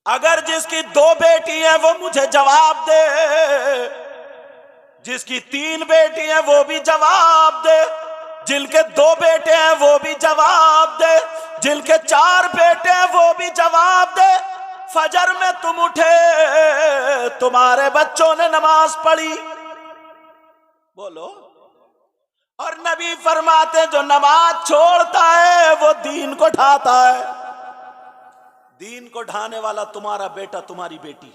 अगर जिसकी 2 बेटी है वो मुझे जवाब दे, जिसकी 3 बेटी है वो भी जवाब दे, जिनके 2 बेटे हैं वो भी जवाब दे, जिनके 4 बेटे हैं वो भी जवाब दे। फजर में तुम उठे, तुम्हारे बच्चों ने नमाज पढ़ी, बोलो। और नबी फरमाते जो नमाज छोड़ता है वो दीन को ढाता है। दीन को ढाने वाला तुम्हारा बेटा, तुम्हारी बेटी।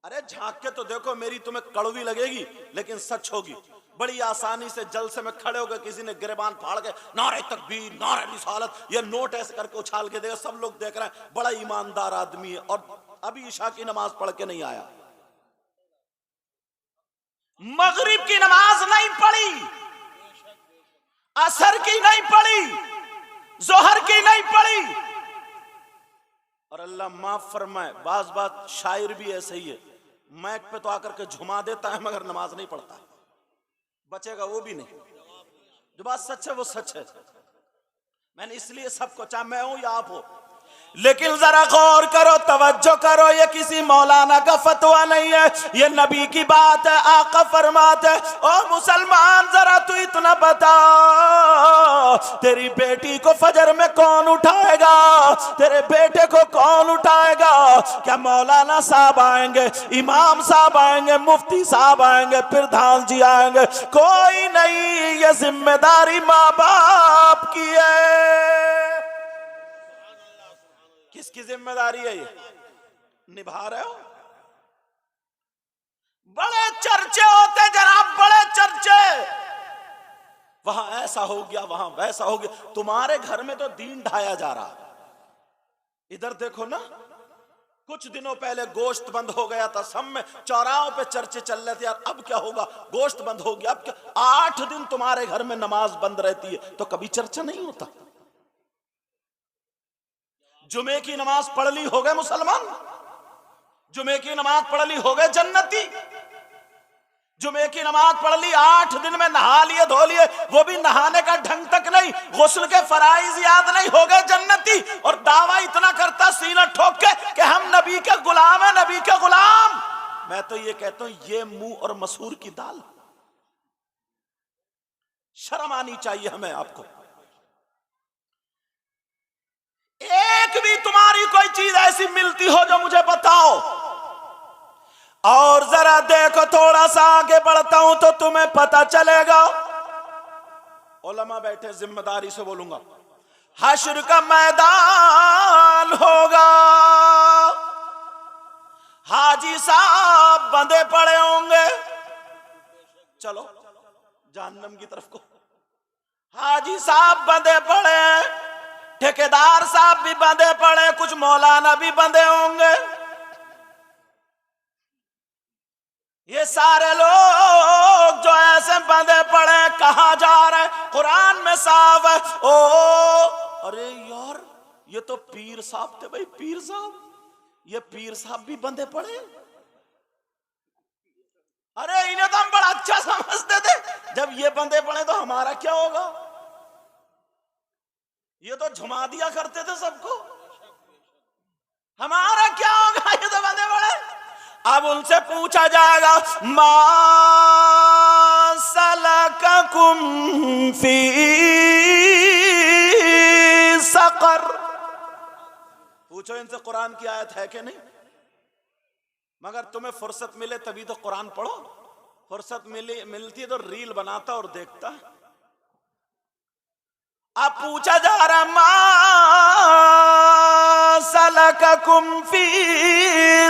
अरे झांक के तो देखो, मेरी तुम्हें कड़वी लगेगी लेकिन सच होगी। बड़ी आसानी से जलसे में खड़े होकर किसी ने गिरबान फाड़ के नारे तकबीर, नारे रिसालत, ये नोट ऐसे करके उछाल के देगा, सब लोग देख रहे हैं, बड़ा ईमानदार आदमी है, और अभी ईशा की नमाज पढ़ के नहीं आया, मगरिब की नमाज नहीं पढ़ी, असर की नहीं पढ़ी, जोहर की नहीं पढ़ी। और अल्लाह माफ फरमाए, बात शायर भी ऐसे ही है, मैक पे तो आकर के झुमा देता है मगर नमाज नहीं पढ़ता, बचेगा वो भी नहीं। जो बात सच है वो सच है। मैंने इसलिए सबको, चाहे मैं हूं या आप हो, लेकिन जरा गौर करो, तवज्जो करो, ये किसी मौलाना का फतवा नहीं है, ये नबी की बात है। आका फरमाते ओ मुसलमान, जरा तू इतना बता, तेरी बेटी को फजर में कौन उठाएगा, तेरे बेटे को कौन उठाएगा? क्या मौलाना साहब आएंगे, इमाम साहब आएंगे, मुफ्ती साहब आएंगे, प्रधान जी आएंगे? कोई नहीं, ये जिम्मेदारी माँ बाप की है। किसकी जिम्मेदारी है ये? निभा रहे हो? बड़े चर्चे होते जनाब, बड़े चर्चे, वहां ऐसा हो गया, वहां वैसा हो गया। तुम्हारे घर में तो दीन ढाया जा रहा है। इधर देखो ना, कुछ दिनों पहले गोश्त बंद हो गया था, सब में चौराहों पे चर्चे चल रहे थे, यार अब क्या होगा, गोश्त बंद हो गया, अब क्या? 8 दिन तुम्हारे घर में नमाज बंद रहती है तो कभी चर्चा नहीं होता। जुमे की नमाज पढ़ ली, हो गए मुसलमान। जुमे की नमाज पढ़ ली, हो गए जन्नती। जुमे की नमाज पढ़ ली, 8 दिन में नहा लिए, धो लिए, वो भी नहाने का ढंग तक नहीं, गुस्ल के फराइज याद नहीं, हो गए जन्नती। और दावा इतना करता सीना ठोक के कि हम नबी के गुलाम हैं, नबी के गुलाम। मैं तो ये कहता हूं, ये मुंह और मसूर की दाल। शर्म आनी चाहिए हमें। आपको एक भी तुम्हारी कोई चीज ऐसी मिलती हो जो मुझे बताओ। और जरा देखो, थोड़ा सा आगे बढ़ता हूं तो तुम्हें पता चलेगा। उलमा बैठे, जिम्मेदारी से बोलूंगा। हश्र का मैदान होगा, हाजी साहब बंधे पड़े होंगे, चलो जहन्नम की तरफ को। हाजी साहब बंधे पड़े, ठेकेदार साहब भी बंधे पड़े, कुछ मौलाना भी बंधे होंगे। ये सारे लोग जो ऐसे बंधे पड़े कहां जा रहे? कुरान में साफ है। ओ अरे यार, ये तो पीर साहब थे भाई, पीर साहब। ये पीर साहब भी बंधे पड़े। अरे इन्हें तो हम बड़ा अच्छा समझते थे, जब ये बंधे पड़े तो हमारा क्या होगा? ये तो झुमा दिया करते थे सबको, हमारा क्या होगा? ये तो बंधे पड़े। अब उनसे पूछा जाएगा, मा सलककुम फी सकर। पूछो इनसे, कुरान की आयत है कि नहीं? मगर तुम्हें फुर्सत मिले तभी तो कुरान पढ़ो। फुर्सत मिलती है तो रील बनाता और देखता। अब पूछा जा रहा, मा सलककुम फी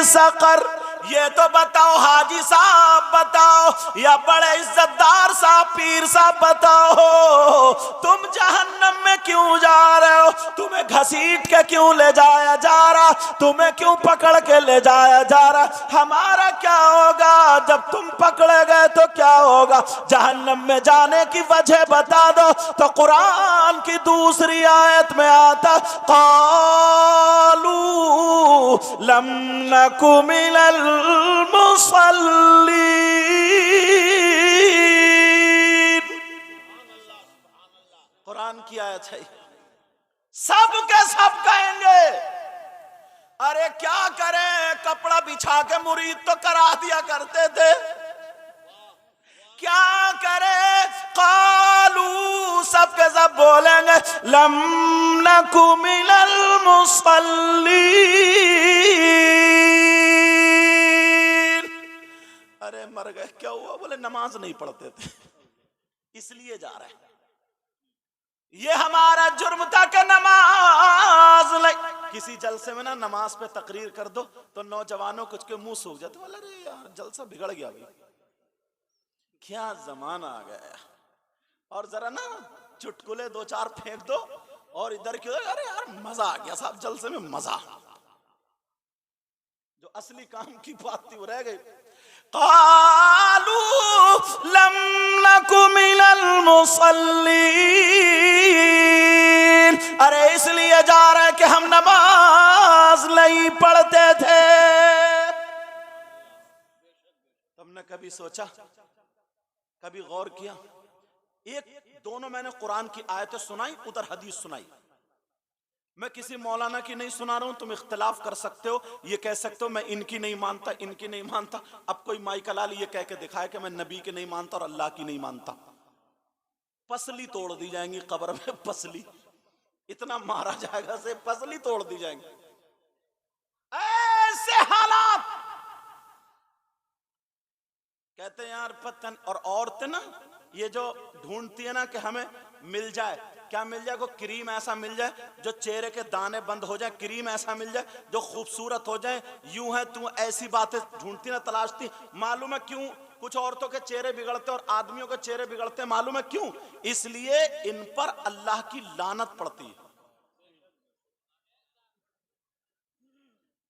सकर। ये तो बताओ हाजी साहब, बताओ, या बड़े इज्जतदार साहब, पीर साहब, बताओ, तुम जहन्नम में क्यों जा रहे हो? तुम्हें घसीट के क्यों ले जाया जा रहा? तुम्हें क्यों पकड़ के ले जाया जा रहा? हमारा क्या होगा जब तुम पकड़े गए तो क्या होगा? जहन्नम में जाने की वजह बता दो। तो कुरान की दूसरी आयत में आता, क़ालू लम नकु मिनल मुसल्लीन। कुरान की आयत है, सब के सब कहेंगे अरे क्या करें, कपड़ा बिछा के मुरीद तो करा दिया करते थे, क्या करे। कालू सबके सब बोलेंगे लम नकु मिनल मुसल्लीन। अरे मर गए, क्या हुआ? बोले नमाज नहीं पढ़ते थे इसलिए जा रहे हैं। ये हमारा जुर्म था कि नमाज नहीं। किसी जलसे में ना नमाज पे तकरीर कर दो तो नौजवानों कुछ के मुंह सूख जाते, बोले अरे यार जलसा बिगड़ गया भाई, क्या जमाना आ गया। और जरा ना चुटकुले दो चार फेंक दो और इधर क्यों, अरे यार मजा आ गया साहब, जलसे में मजा। जो असली काम की बात थी वो रह गई। कालू लम नकु मिनल मुसल्लीन, अरे इसलिए जा रहे कि हम नमाज नहीं पढ़ते थे। तुमने कभी सोचा, कभी गौर किया? एक दोनों मैंने कुरान की आयतें सुनाई, उधर हदीस सुनाई। मैं किसी मौलाना की नहीं सुना रहा हूं, तुम इख्तिलाफ कर सकते हो, ये कह सकते हो मैं इनकी नहीं मानता, इनकी नहीं मानता। अब कोई माइक लाल ये कह के दिखाए कि मैं नबी की नहीं मानता और अल्लाह की नहीं मानता, पसली तोड़ दी जाएंगी कब्र में, पसली इतना मारा जाएगा से पसली तोड़ दी जाएंगी। ऐसे हालात कहते हैं यार पतन। और औरतें ना ये जो ढूंढती है ना कि हमें मिल जाए, क्या मिल जाए? को क्रीम ऐसा मिल जाए जो चेहरे के दाने बंद हो जाए, क्रीम ऐसा मिल जाए जो खूबसूरत हो जाए, यूं है तू, ऐसी बातें ढूंढती ना, तलाशती। मालूम है क्यों कुछ औरतों के चेहरे बिगड़ते और आदमियों के चेहरे बिगड़ते? मालूम है क्यों? इसलिए इन पर अल्लाह की लानत पड़ती है।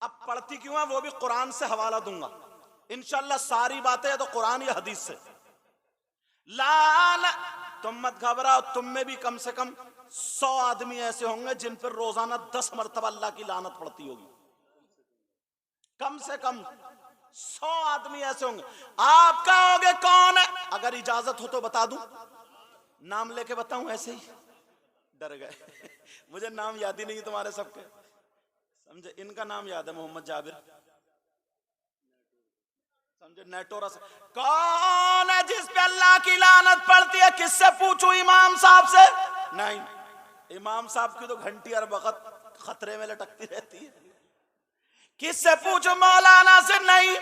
अब पढ़ती क्यों है वो भी कुरान से हवाला दूंगा इंशाल्लाह, सारी बातें या तो कुरान या हदीस से। लान, तुम मत घबराओ, तुम में भी कम से कम 100 आदमी ऐसे होंगे जिन पर रोजाना 10 मरतबा अल्लाह की लानत पड़ती होगी। कम से कम 100 आदमी ऐसे होंगे। आप कहोगे कौन है? अगर इजाजत हो तो बता दूं, नाम लेके बताऊं? ऐसे ही डर गए मुझे नाम याद ही नहीं तुम्हारे सबके, समझे? इनका नाम याद है, मोहम्मद जाबिर, समझे? नेटोरस। कौन है जिस पे अल्लाह की लानत पड़ती है? किससे पूछूं? इमाम साहब से? नहीं, इमाम साहब की तो घंटी हर वक्त खतरे में लटकती रहती है। किससे पूछो? मौलाना से नहीं,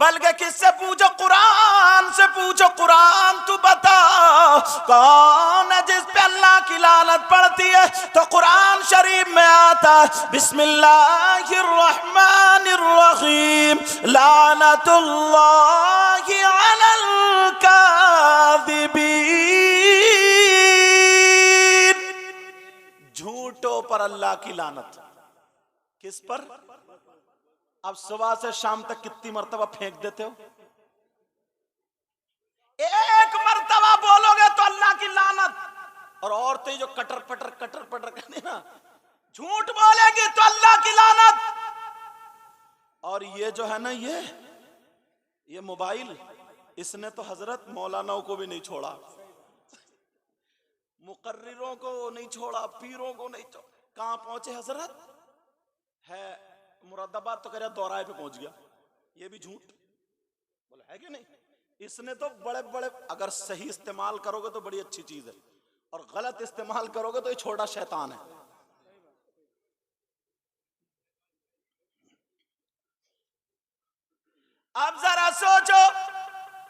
बल्कि किससे पूछो? कुरान से पूछो। कुरान तू बता कौन है जिस पे अल्लाह की लानत पड़ती है? तो कुरान शरीफ में आता बिस्मिल्लाहिर्रहमानिर्रहीम, लानतुल्लाहि अलल काज़िबीन। झूठों पर अल्लाह की लानत। किस पर? अब सुबह से शाम तक कितनी मर्तबा फेंक देते हो? एक मर्तबा बोलोगे तो अल्लाह की लानत। और औरतें जो कटर पटर करती ना, झूठ बोलेंगी तो अल्लाह की लानत। और ये जो है ना, ये मोबाइल, इसने तो हजरत मौलानाओं को भी नहीं छोड़ा, मुकर्रिरों को नहीं छोड़ा, पीरों को नहीं छोड़ा। कहां पहुंचे हजरत? है मुरादाबाद तो कह रहा दौराए पे पहुंच गया। ये भी झूठ बोला है कि नहीं? इसने तो बड़े बड़े, अगर सही इस्तेमाल करोगे तो बड़ी अच्छी चीज है, और गलत इस्तेमाल करोगे तो ये छोटा शैतान है। अब जरा सोचो,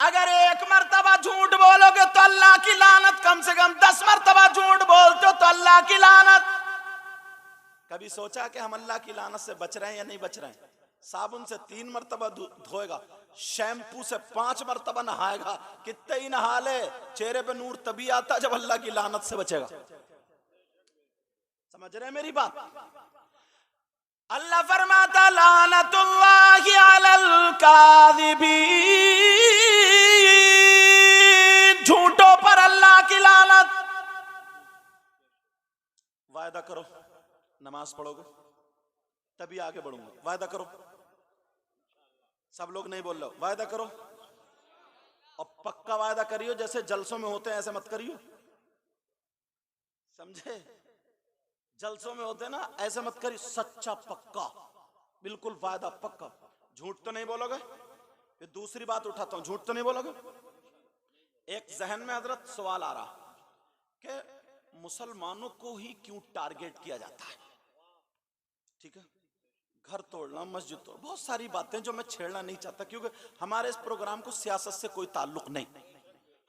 अगर एक मर्तबा झूठ बोलोगे तो अल्लाह की लानत, कम से कम 10 मर्तबा झूठ बोलते हो तो अल्लाह की लानत। कभी सोचा कि हम अल्लाह की लानत से बच रहे हैं या नहीं बच रहे हैं? साबुन से 3 मर्तबा धोएगा, शैम्पू से 5 मर्तबा नहाएगा, कितने ही नहा ले, चेहरे पे नूर तभी आता जब अल्लाह की लानत से बचेगा। समझ रहे हैं मेरी बात? अल्लाह फरमाता लानतुल्लाहि अलल काज़िबीन, झूठों पर अल्लाह की लानत। वायदा करो नमाज पढ़ोगे तभी आगे बढ़ूंगा, वायदा करो। सब लोग नहीं बोल रहे, वायदा करो। और पक्का वायदा करियो, जैसे जलसों में होते हैं ऐसे मत करियो, समझे? जलसों में होते हैं ना, ऐसे मत करियो, सच्चा पक्का बिल्कुल वायदा पक्का। झूठ तो नहीं बोलोगे? फिर दूसरी बात उठाता हूं, झूठ तो नहीं बोलोगे? एक जहन में हजरत सवाल आ रहा कि मुसलमानों को ही क्यों टारगेट किया जाता है? ठीक है, घर तोड़ना, मस्जिद तोड़, बहुत सारी बातें जो मैं छेड़ना नहीं चाहता, क्योंकि हमारे इस प्रोग्राम को सियासत से कोई ताल्लुक नहीं।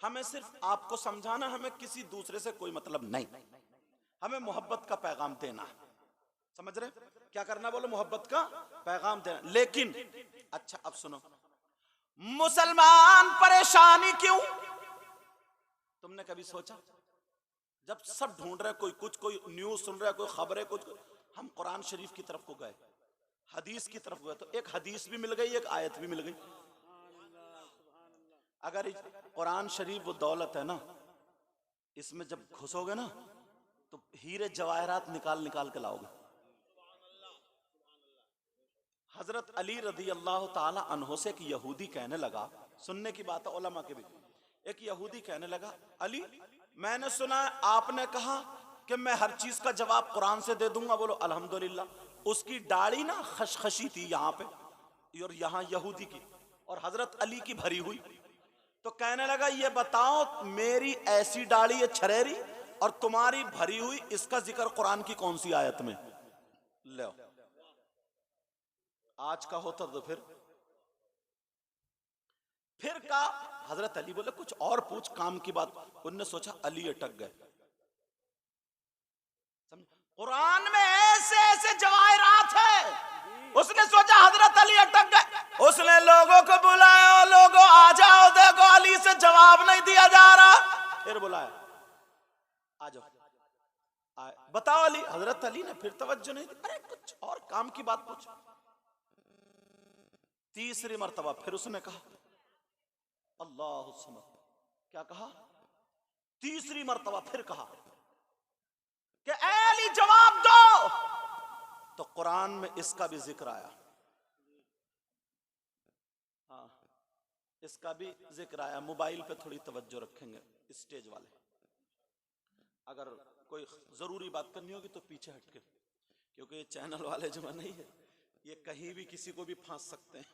हमें सिर्फ आपको समझाना, हमें किसी दूसरे से कोई मतलब नहीं। हमें मोहब्बत का पैगाम देना है, समझ रहे? क्या करना बोलो? मोहब्बत का पैगाम देना। लेकिन अच्छा अब सुनो, मुसलमान परेशानी क्यों? तुमने कभी सोचा? जब सब ढूंढ रहे, कोई कुछ, कोई न्यूज सुन रहा है, कोई खबरें, कुछ, हम कुरान शरीफ की तरफ को गए, हदीस की तरफ गए, तो एक हदीस भी मिल गई, एक आयत भी मिल गई। अगर कुरान शरीफ वो दौलत है ना, इसमें जब घुसोगे ना तो हीरे जवाहरात निकाल निकाल के लाओगे। हजरत अली रदी अल्लाह ताला अन्हो से एक यहूदी कहने लगा, सुनने की बात है उलमा के भी, एक यहूदी कहने लगा, अली मैंने सुना आपने कहा कि मैं हर चीज का जवाब कुरान से दे दूंगा। बोलो अल्हम्दुलिल्लाह। उसकी दाढ़ी ना खशखशी थी यहाँ पे और यहाँ यहूदी की, और हजरत अली की भरी हुई। तो कहने लगा, ये बताओ मेरी ऐसी दाढ़ी है छरेरी और तुम्हारी भरी हुई, इसका जिक्र कुरान की कौन सी आयत में? लो, आज का होता तो फिर कहा, हजरत अली बोले कुछ और पूछ, काम की बात। उनने सोचा अली अटक गए। कुरान में ऐसे ऐसे जवाहिरात है, उसने सोचा हजरत अली अटक गए। उसने लोगों को बुलाया, लोगों आ जाओ, देखो अली से जवाब नहीं दिया जा रहा। फिर बुलाया, आ जाओ, आए, बताओ अली। हजरत अली ने फिर तवज्जो नहीं दी, अरे कुछ और काम की बात पूछ। तीसरी मर्तबा फिर उसने कहा, अल्लाह समद, क्या कहा? तीसरी मर्तबा फिर कहा कि ऐ अली जवाब दो। तो कुरान में इसका भी जिक्र आया, हाँ इसका भी जिक्र आया। मोबाइल पे थोड़ी तवज्जो रखेंगे स्टेज वाले, अगर कोई जरूरी बात करनी होगी तो पीछे हटके, क्योंकि ये चैनल वाले जमा नहीं है, ये कहीं भी किसी को भी फांस सकते हैं।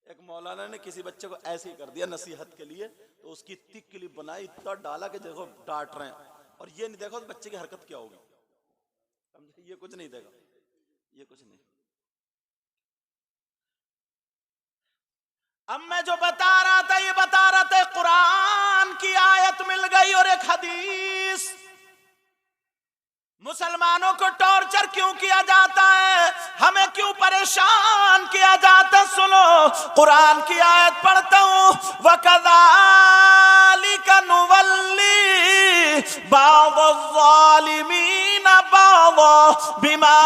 एक मौलाना ने किसी बच्चे को ऐसे ही कर दिया नसीहत के लिए, तो उसकी इतनी क्लिप बनाई, इतना डाला कि देखो डांट रहे हैं, और ये नहीं देखो बच्चे की हरकत क्या होगी, समझे? ये कुछ नहीं देगा, ये कुछ नहीं। अब मैं जो बता रहा था, ये बता रहा था कुरान की आयत मिल गई और एक हदीस। मुसलमानों को टॉर्चर क्यों किया जाता है, हमें क्यों परेशान किया जाता है? सुनो, कुरान की आयत पढ़ता हूं, वकज़ालिका नुवल्ली बाज़-ज़ालिमीन बाज़ बिमा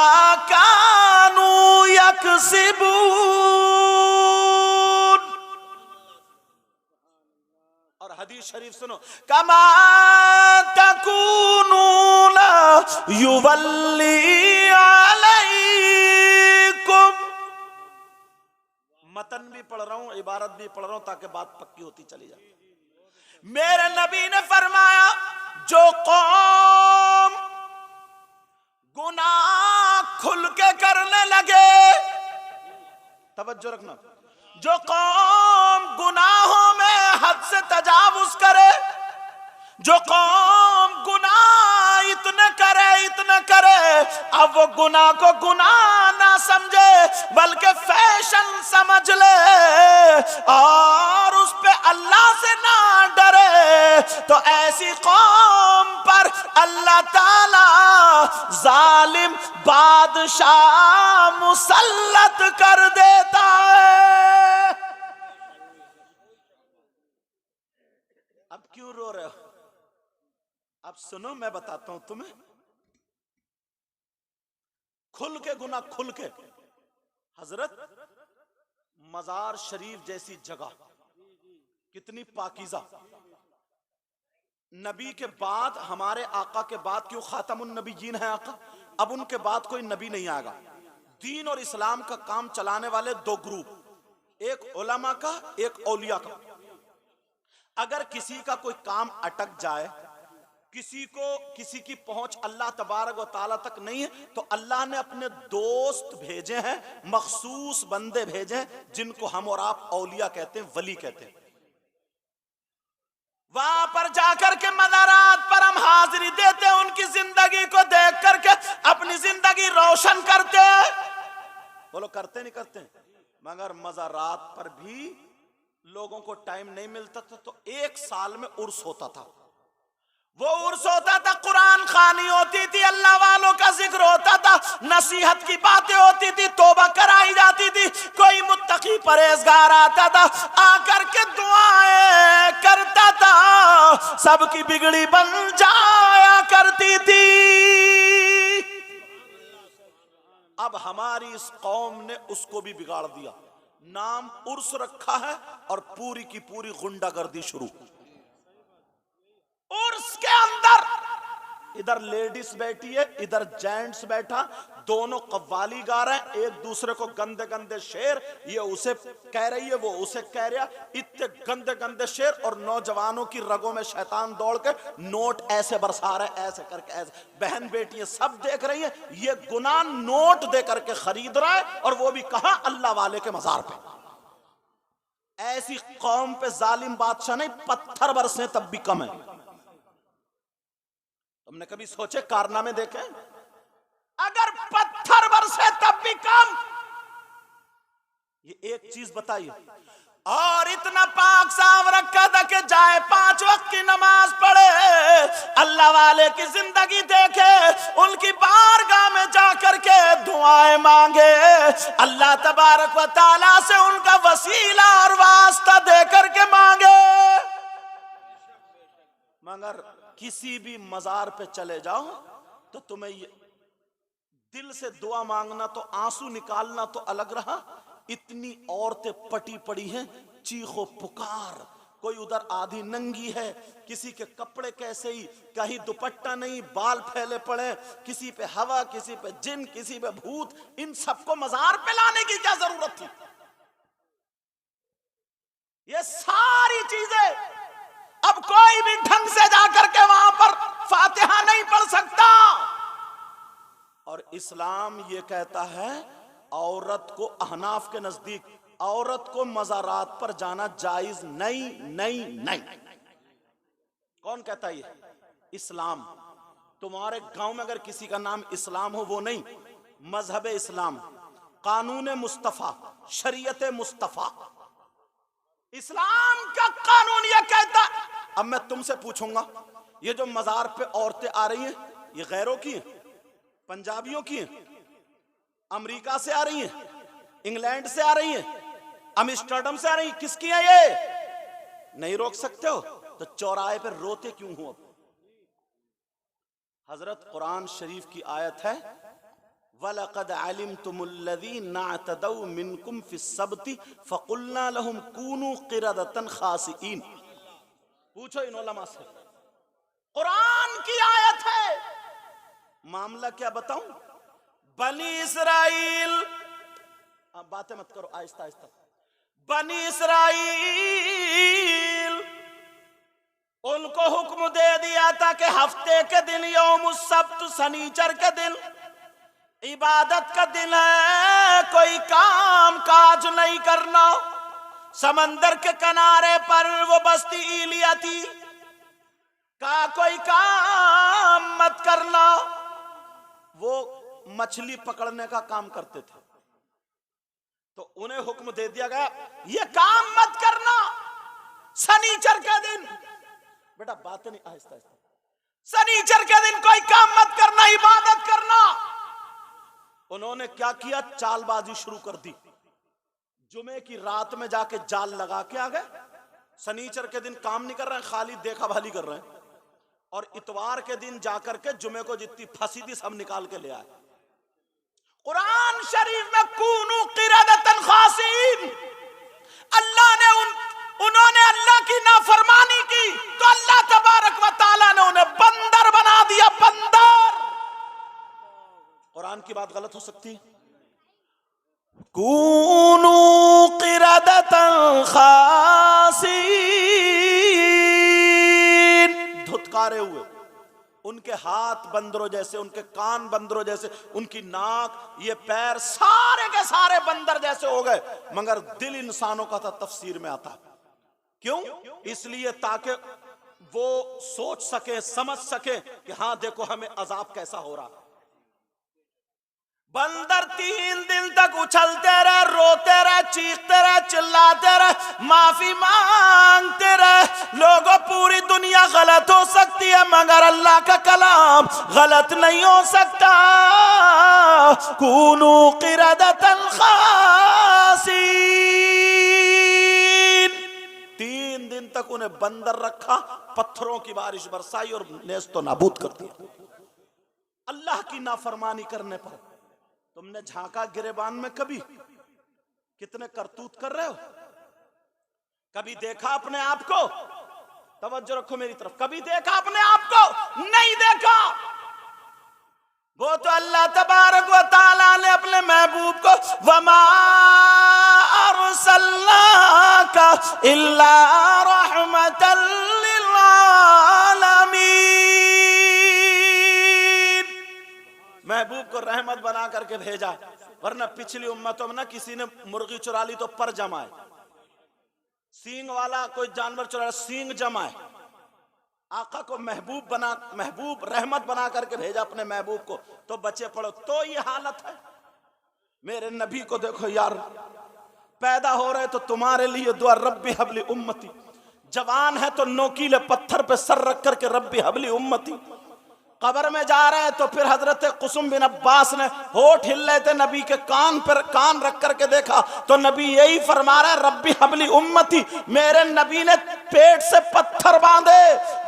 कानू यकसिबून। और हदीस शरीफ सुनो, कमा तकूनूना युवल्ली अलैकुम। मतन भी पढ़ रहा हूं, इबारत भी पढ़ रहा हूं, ताकि बात पक्की होती चली जाए। मेरे नबी ने फरमाया, जो कौम गुनाह खुल के करने लगे, तवज्जो रखना, जो कौम गुनाहों में हद से तजावुज करे, जो कौम गुनाह इतने करे, अब वो गुनाह को गुनाह ना समझे बल्कि फैशन समझ ले और उस पे अल्लाह से ना डरे, तो ऐसी कौम पर अल्लाह ताला जालिम बादशाह मुसल्लत कर देता है। अब क्यों रो रहे हो? अब सुनो, मैं बताता हूं तुम्हें, खुल के गुनाह खुल के। हजरत मजार शरीफ जैसी जगह कितनी पाकीज़ा, नबी के बाद, हमारे आका के बाद, क्यों खातमुन नबीयीन है आका, अब उनके बाद कोई नबी नहीं आएगा। दीन और इस्लाम का काम चलाने वाले दो ग्रुप, एक उलमा का, एक औलिया का। अगर किसी का कोई काम अटक जाए किसी की पहुंच अल्लाह तबारक व ताला तक नहीं है, तो अल्लाह ने अपने दोस्त भेजे हैं, मखसूस बंदे भेजे हैं, जिनको हम और आप औलिया कहते हैं, वली कहते हैं। वहां पर जाकर के मज़ारात पर हम हाजिरी देते हैं, उनकी जिंदगी को देख करके अपनी जिंदगी रोशन करते हैं। बोलो करते नहीं करते? मगर मज़ारात पर भी लोगों को टाइम नहीं मिलता था, तो एक साल में उर्स होता था। वो उर्स होता था, कुरान खानी होती थी, अल्लाह वालों का जिक्र होता था, नसीहत की बातें होती थी, तौबा कराई जाती थी, कोई मुत्तकी परहेजगार आता था, आकर के दुआएं करता था, सबकी बिगड़ी बन जाया करती थी। अब हमारी इस कौम ने उसको भी बिगाड़ दिया, नाम उर्स रखा है और पूरी की पूरी गुंडागर्दी शुरू। उर्स के अंदर इधर लेडीज बैठी है, इधर जेंट्स बैठा, दोनों कव्वाली गा रहे हैं, एक दूसरे को गंदे गंदे शेर, ये उसे कह रही है, वो उसे कह रहा, इतने गंदे गंदे शेर, और नौजवानों की रगों में शैतान दौड़ के नोट ऐसे बरसा रहे, ऐसे करके ऐसे, बहन बेटियां सब देख रही हैं, ये गुनाह नोट दे करके खरीद रहा है, और वो भी कहां? अल्लाह वाले के मजार पे। ऐसी कौम पे जालिम बादशाह नहीं, पत्थर बरसे तब भी कम है। तुमने कभी सोचे, कारनामे देखे? अगर पत्थर बरसे तब भी कम। ये एक चीज बताइए, और इतना पाक साफ रखा था कि जाए 5 वक्त की नमाज पढ़े, अल्लाह वाले की जिंदगी देखे, उनकी बारगाह में जाकर के दुआएं मांगे, अल्लाह तबारक व ताला से उनका वसीला और वास्ता दे करके मांगे। मगर किसी भी मजार पे चले जाओ तो तुम्हें ये दिल से दुआ मांगना तो, आंसू निकालना तो अलग रहा, इतनी औरतें पटी पड़ी हैं, चीखो पुकार, कोई उधर आधी नंगी है, किसी के कपड़े कैसे ही, कहीं दुपट्टा नहीं, बाल फैले पड़े, किसी पे हवा, किसी पे जिन, किसी पे भूत। इन सबको मजार पे लाने की क्या जरूरत थी? ये सारी चीजें अब कोई भी ढंग से जाकर के वहां पर फातिहा नहीं पढ़ सकता। और इस्लाम ये कहता है, औरत को, अहनाफ के नजदीक औरत को मज़ारात पर जाना जायज नहीं, नहीं, नहीं। कौन कहता है ये? इस्लाम। तुम्हारे गांव में अगर किसी का नाम इस्लाम हो, वो नहीं, मजहब इस्लाम, कानून मुस्तफा, शरीयत मुस्तफा, इस्लाम का कानून यह कहता। अब मैं तुमसे पूछूंगा, ये जो मजार पे औरतें आ रही हैं, ये गैरों की हैं? पंजाबियों की हैं? अमेरिका से आ रही हैं? इंग्लैंड से आ रही हैं? अम्स्टरडम से आ रही हैं? किसकी हैं ये? नहीं रोक सकते हो तो चौराहे पर रोते क्यों हो? अब हजरत कुरान शरीफ की आयत है, वलक़द अलिमतुमुल्लज़ीना अतदौ मिनकुम फिस्सब्ति फ़क़ुलना लहुम कूनू क़िरदतन ख़ासिईन। पूछो इन उलमा से, कुरान की आयत है, मामला क्या बताऊं? बनी इसराइल, अब बातें मत करो, आहिस्ता आहिस्ता। बनी इसराइल, उनको हुक्म दे दिया था कि हफ्ते के दिन यौमुस सब्त, शनीचर के दिन इबादत का दिन है, कोई काम काज नहीं करना। समंदर के किनारे पर वो बस्ती इलिया थी, का कोई काम मत करना। वो मछली पकड़ने का काम करते थे, तो उन्हें हुक्म दे दिया गया, ये काम मत करना शनीचर के दिन। बेटा बातें नहीं, आहिस्ता आहिस्ता। शनीचर के दिन कोई काम मत करना, इबादत करना। उन्होंने क्या किया? चालबाजी शुरू कर दी। जुमे की रात में जाके जाल लगा के आ गए, शनीचर के दिन काम नहीं कर रहे हैं, खाली देखा भाली कर रहे हैं, और इतवार के दिन जाकर के जुमे को जितनी फंसी थी सब निकाल के ले आए। कुरान शरीफ में कूनू क़िरदतन ख़ासिईन, अल्लाह ने उन्होंने अल्लाह की नाफरमानी की तो अल्लाह तबारक व तआला ने उन्हें बंदर बना दिया, बंदर। कुरान की बात गलत हो सकती? कूनू क़िरदतन ख़ासिईन, धुतकारे हुए, उनके हाथ बंदरों जैसे, उनके कान बंदरों जैसे, उनकी नाक, ये पैर सारे के सारे बंदर जैसे हो गए, मगर दिल इंसानों का था। तफसीर में आता क्यों? इसलिए ताकि वो सोच सके, समझ सके कि हाँ देखो हमें अजाब कैसा हो रहा। बंदर 3 दिन तक उछलते रहे, रोते रहे, चीखते रहे, चिल्लाते रहे, माफी मांगते रहे। लोगों, पूरी दुनिया गलत हो सकती है मगर अल्लाह का कलाम गलत नहीं हो सकता। कूनू क़िरदतन ख़ासीन। 3 दिन तक उन्हें बंदर रखा, पत्थरों की बारिश बरसाई और नेस्तो नाबूद कर दिया। अल्लाह की नाफरमानी करने पर तुमने झांका गिरेबान में? कभी कितने करतूत कर रहे हो? कभी देखा अपने आप को? तवज्जो रखो मेरी तरफ। कभी देखा अपने आप को? नहीं देखा। वो तो अल्लाह तबारक व तआला ने अपने महबूब को वमा अरसलनाका इल्ला रहमतल लिल आलमीन, महबूब को रहमत बना करके भेजा। वरना पिछली उम्मतों में ना किसी ने मुर्गी चुरा ली तो पर जमाए, सींग वाला कोई जानवर चुरा सींग जमाए। आका को महबूब रहमत बना करके भेजा अपने महबूब को, तो बचे पड़ो। तो ये हालत है। मेरे नबी को देखो यार, पैदा हो रहे तो तुम्हारे लिए दुआ, रब्बी हबली उम्मती। जवान है तो नोकीले पत्थर पे सर रख करके रब्बी हबली उम्मती। कब्र में जा रहे हैं तो फिर हजरत कुसुम बिन अब्बास ने होठ हिल रहे थे, नबी के कान पर कान रख करके देखा तो नबी यही फरमा रहे, रब्बी हबली उम्मती। मेरे नबी ने पेट से पत्थर बांधे,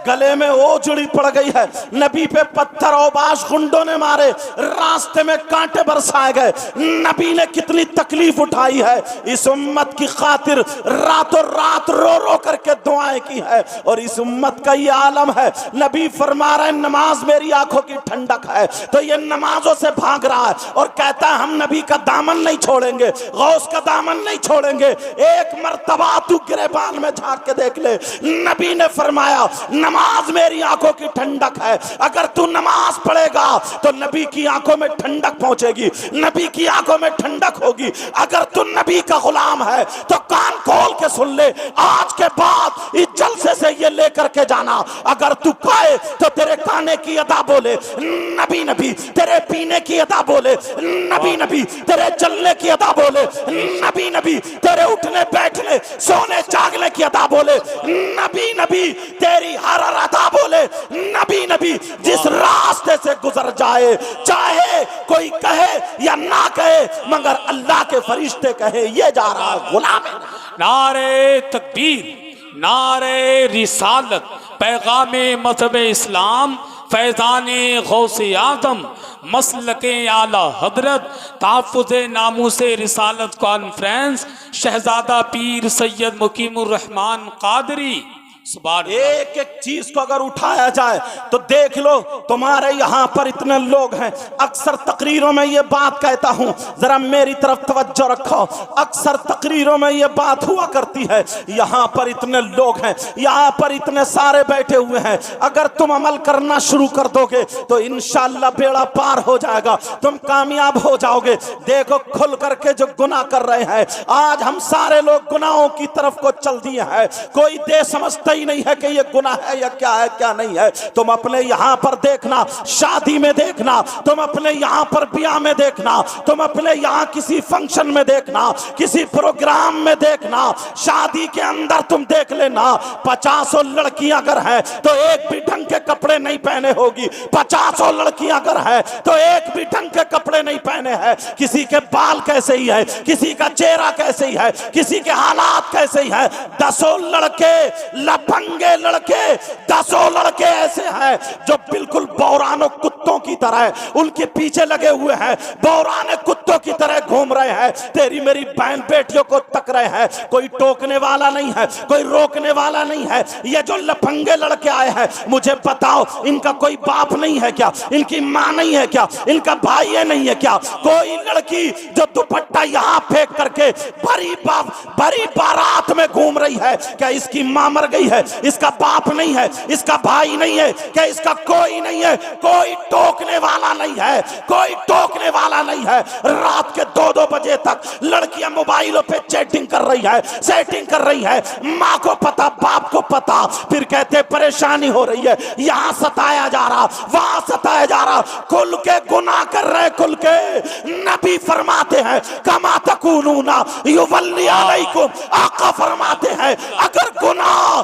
गले में ओजड़ी पड़ गई है। नबी पे पत्थर औबाश गुंडों ने मारे, रास्ते में कांटे बरसाए गए। नबी ने कितनी तकलीफ उठाई है इस उम्मत की खातिर, रातों रात रो रो करके दुआएं की है। और इस उम्मत का ये आलम है। नबी फरमा रहे, नमाज मेरी आंखों की ठंडक है, तो ये नमाजों से भाग रहा है और कहता है हम नबी का दामन नहीं छोड़ेंगे, गौस का दामन नहीं छोड़ेंगे। एक मर्तबा तू गिरेबान में झांक के देख ले, नबी ने फरमाया नमाज मेरी आंखों की ठंडक है। अगर तू नमाज पढ़ेगा तो नबी की आंखों में ठंडक पहुंचेगी, नबी की आंखों में ठंडक होगी। अगर तू नबी का गुलाम है तो कान खोल के सुन ले, आज के बाद इस जलसे से ये लेकर के जाना, अगर तू कहे तो तेरे खाने की अदा बोले नबी नबी, तेरे पीने की अदा बोले नबी नबी, तेरे चलने की अदा बोले नबी नबी, तेरे उठने बैठने सोने जागने की अदा बोले नबी नबी, तेरी हर अदा बोले नबी नबी। जिस रास्ते से गुजर जाए, चाहे कोई कहे या ना कहे, मगर अल्लाह के फरिश्ते कहे ये जा रहा गुलाम है। नारे तकबीर, नारे रिसालत, पैगामे मज़हब इस्लाम, फैज़ाने गौसे आज़म, मसलके आला हजरत, तहफ़्फ़ुज़े नामूसे रिसालत कॉन्फ्रेंस, शहजादा पीर सैयद मुकीमुर रहमान कादरी। एक एक चीज को अगर उठाया जाए तो देख लो, तुम्हारे यहाँ पर इतने लोग हैं। अक्सर तकरीरों में ये बात कहता हूँ, जरा मेरी तरफ तवज्जो रखो। अक्सर तकरीरों में ये बात हुआ करती है, यहाँ पर इतने लोग हैं, यहाँ पर इतने सारे बैठे हुए हैं, अगर तुम अमल करना शुरू कर दोगे तो इंशाअल्लाह बेड़ा पार हो जाएगा, तुम कामयाब हो जाओगे। देखो खुल करके जो गुनाह कर रहे हैं, आज हम सारे लोग गुनाहों की तरफ को चल दिए हैं। कोई दे समझता ही नहीं है कि ये गुनाह है या क्या है क्या नहीं है। तुम अपने यहाँ पर देखना, शादी में देखना, तुम अपने यहाँ पर ब्याह में देखना, तुम अपने यहाँ किसी फंक्शन में देखना, किसी प्रोग्राम में देखना, शादी के अंदर तुम देख लेना, 50 लड़कियां अगर हैं तो एक भी ढंग के कपड़े नहीं पहने होगी। 50 लड़कियां अगर हैं तो एक भी ढंग के कपड़े नहीं पहने हैं। किसी के बाल कैसे ही है, किसी का चेहरा कैसे ही है, किसी के हालात कैसे ही है। 10 लड़के, लफंगे लड़के, 10 लड़के ऐसे हैं जो बिल्कुल बौरानो कुत्तों की तरह उनके पीछे लगे हुए हैं, बौराने कुत्तों की तरह घूम घूम रहे हैं, तेरी मेरी बहन बेटियों को तक रहे हैं। कोई टोकने वाला नहीं है, कोई रोकने वाला नहीं है। ये जो लफंगे लड़के आए हैं, मुझे बताओ इनका कोई बाप नहीं है क्या? इनकी माँ नहीं है क्या? इनका भाई है नहीं है क्या? कोई लड़की जो दुपट्टा यहाँ फेंक करके भरी बारात में घूम रही है, क्या इसकी माँ मर गई है? इसका बाप नहीं है? इसका भाई नहीं है क्या? इसका कोई नहीं है? कोई टोकने वाला नहीं है, कोई टोकने वाला नहीं है। रात के 2-2 बजे तक लड़कियां मोबाइलों पे चैटिंग कर रही है, सेटिंग कर रही है। माँ को पता, बाप को पता, फिर कहते परेशानी हो रही है, यहाँ सताया जा रहा, वहां सताया जा रहा। खुल के गुनाह कर रहे, खुल के। नबी फरमाते हैं कमा तकूनूना युवल्ली अलैकुम, आका फरमाते हैं अगर गुनाह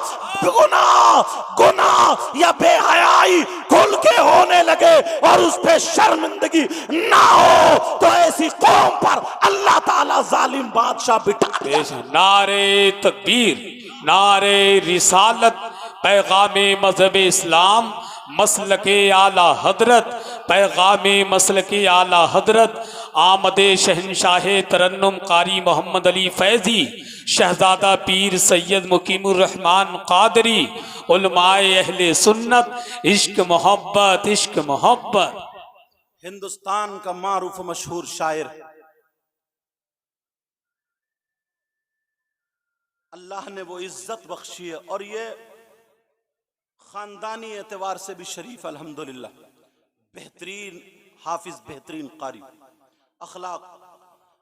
या बेहयाई खुल के होने लगे और उस पे शर्मिंदगी ना हो तो ऐसी कौम पर अल्लाह ताला जालिम बादशाह बिठा दे। नारे तकबीर, नारे रिसालत, पैगामे मजहब इस्लाम, मसलके आला हजरत, पैगामे मसलके आला हजरत, आमदे शहनशाह तरन्नुम कारी मोहम्मद अली फैजी, शहजादा पीर सैयद मुकीमुर रहमान कादरी, उलमाए अहले सुन्नत, इश्क मोहब्बत, इश्क मोहब्बत। हिंदुस्तान का मारूफ मशहूर शायर, अल्लाह ने वो इज्जत बख्शी है और ये खानदानी एतबार से भी शरीफ, अल्हम्दुलिल्लाह। बेहतरीन हाफिज, बेहतरीन कारी, अखलाक।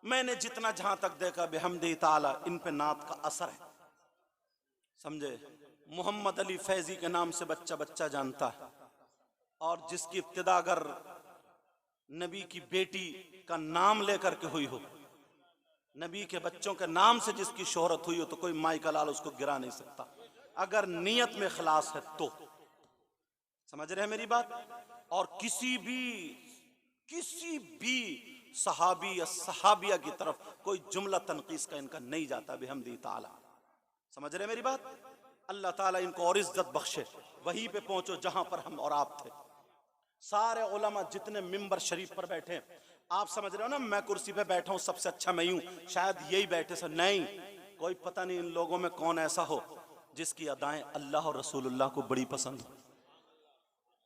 मैंने जितना जहां तक देखा बेहम्दी ताला इन पे नात का असर है, समझे। मोहम्मद अली फैजी के नाम से बच्चा बच्चा जानता है, और जिसकी इब्तिदा अगर नबी की बेटी का नाम लेकर के हुई हो, नबी के बच्चों के नाम से जिसकी शोहरत हुई हो, तो कोई माई का लाल उसको गिरा नहीं सकता, अगर नीयत में खलास है तो। समझ रहे हैं मेरी बात? और किसी भी सहाबी या सहाबिया की तरफ कोई जुमला तनकीस का इनका नहीं जाता बेहम्दी ताला। समझ रहे हैं मेरी बात? अल्लाह ताला इनको और इज्जत बख्शे। वहीं पे पहुंचो जहां पर हम और आप थे। सारे उलमा जितने मिंबर शरीफ पर बैठे हैं, आप समझ रहे हो ना, मैं कुर्सी पे बैठा हूं, सबसे अच्छा मैं हूं, शायद यही बैठे से नहीं, कोई पता नहीं इन लोगों में कौन ऐसा हो जिसकी अदाएं अल्लाह और रसूलुल्लाह को बड़ी पसंद हो।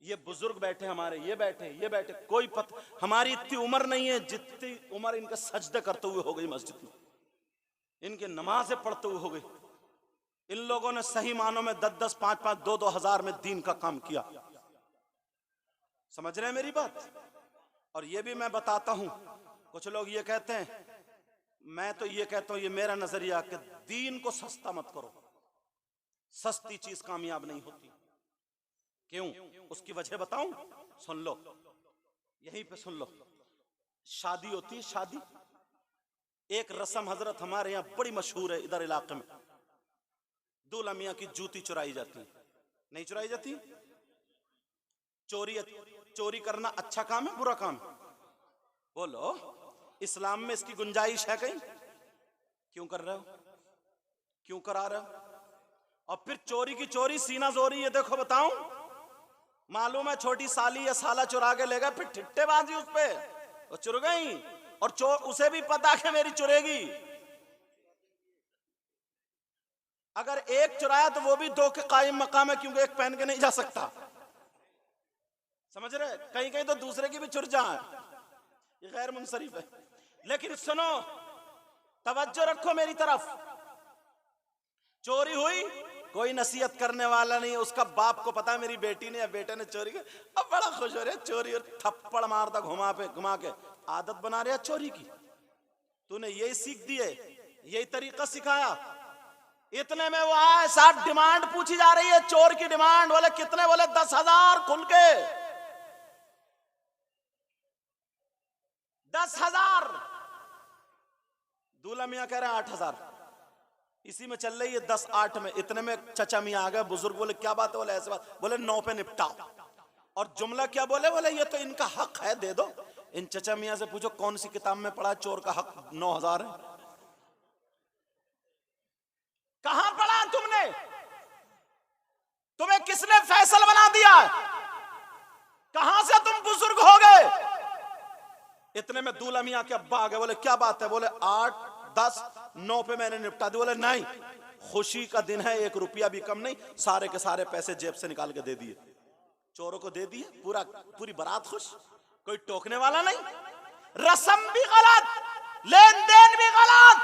ये बुजुर्ग बैठे हमारे, ये बैठे, कोई पता, हमारी इतनी उम्र नहीं है जितनी उम्र इनके सजदे करते हुए हो गई मस्जिद में, इनके नमाजें पढ़ते हुए हो गई। इन लोगों ने सही मानों में 10-10, 5-5, 2-2 हजार में दीन का काम किया। समझ रहे हैं मेरी बात? और ये भी मैं बताता हूं, कुछ लोग ये कहते हैं, मैं तो ये कहता हूं, ये मेरा नजरिया, कि दीन को सस्ता मत करो। सस्ती चीज कामयाब नहीं होती। क्यों? उसकी वजह बताऊं? सुन लो, यहीं पे सुन लो। शादी होती है, शादी, एक रस्म हजरत हमारे यहां बड़ी मशहूर है इधर इलाके में, दूल्हा मियां की जूती चुराई जाती है। नहीं चुराई जाती? चोरी करना अच्छा काम है, बुरा काम है? बोलो, इस्लाम में इसकी गुंजाइश है कहीं? क्यों कर रहे हो? क्यों करा रहे हो? और फिर चोरी की चोरी, सीना जोरी, ये देखो बताऊं, मालूम है छोटी साली या साला चुरा के ले गए, फिर ठिट्टेबाजी उस पे, वो चुर गई, और उसे भी पता कि मेरी चुरेगी। अगर एक चुराया तो वो भी 2 के कायम मकाम है, क्योंकि एक पहन के नहीं जा सकता। समझ रहे? कहीं कहीं तो दूसरे की भी चुर जाए, ये गैर मुनसरिफ है। लेकिन सुनो, तवज्जो रखो मेरी तरफ। चोरी हुई, कोई नसीहत करने वाला नहीं है, उसका बाप को पता है मेरी बेटी ने या बेटे ने चोरी की, अब बड़ा खुश हो रहा है, चोरी, और थप्पड़ मारता घुमा के आदत बना रहा चोरी की। तूने यही सीख दी है, यही तरीका सिखाया। इतने में वो आए, 60 डिमांड पूछी जा रही है, चोर की डिमांड। बोले कितने? बोले 10,000 खुल के 10,000। दूल्हा मियां कह रहे हैं 8,000। इसी में चल रही है 10-8 में। इतने में चचा मियां आ गए, बुजुर्ग बोले क्या बात है? बोले ऐसे बात। बोले 9 पे निपटाओ। और जुमला क्या बोले? बोले ये तो इनका हक है, दे दो। इन चचा मियां से पूछो कौन सी किताब में पढ़ा चोर का हक 9,000 है? कहां पढ़ा तुमने? तुम्हें किसने फैसल बना दिया? कहां से तुम बुजुर्ग हो गए? इतने में दूल्हा मियां के अब्बा आ गए, बोले क्या बात है? बोले 8, 10, 9 पे मैंने निपटा दी। बोले नहीं, खुशी का दिन है, 1 रुपया भी कम नहीं, सारे के सारे पैसे जेब से निकाल के दे दिए, चोरों को दे दिए, पूरी बारात खुश, कोई टोकने वाला नहीं। रस्म भी गलत, लेन देन भी गलत।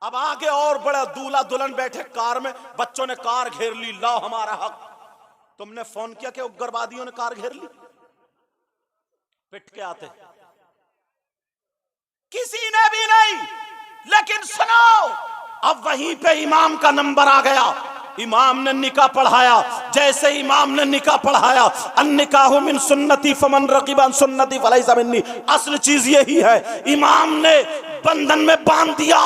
अब आगे और बड़ा, दूल्हा दुल्हन बैठे कार में, बच्चों ने कार घेर ली, लाओ हमारा हक। तुमने फोन किया कि उग्रवादियों ने कार घेर ली? पिट के आते किसी ने भी नहीं। लेकिन सुनो, अब वहीं पे इमाम का नंबर आ गया। इमाम ने निकाह पढ़ाया। जैसे इमाम ने निकाह पढ़ाया, अन्निकाहु मिन सुन्नती फमन रगिबा अन सुन्नती फलैसा मिन्नी, असल चीज यही है। इमाम ने बंधन में बांध दिया।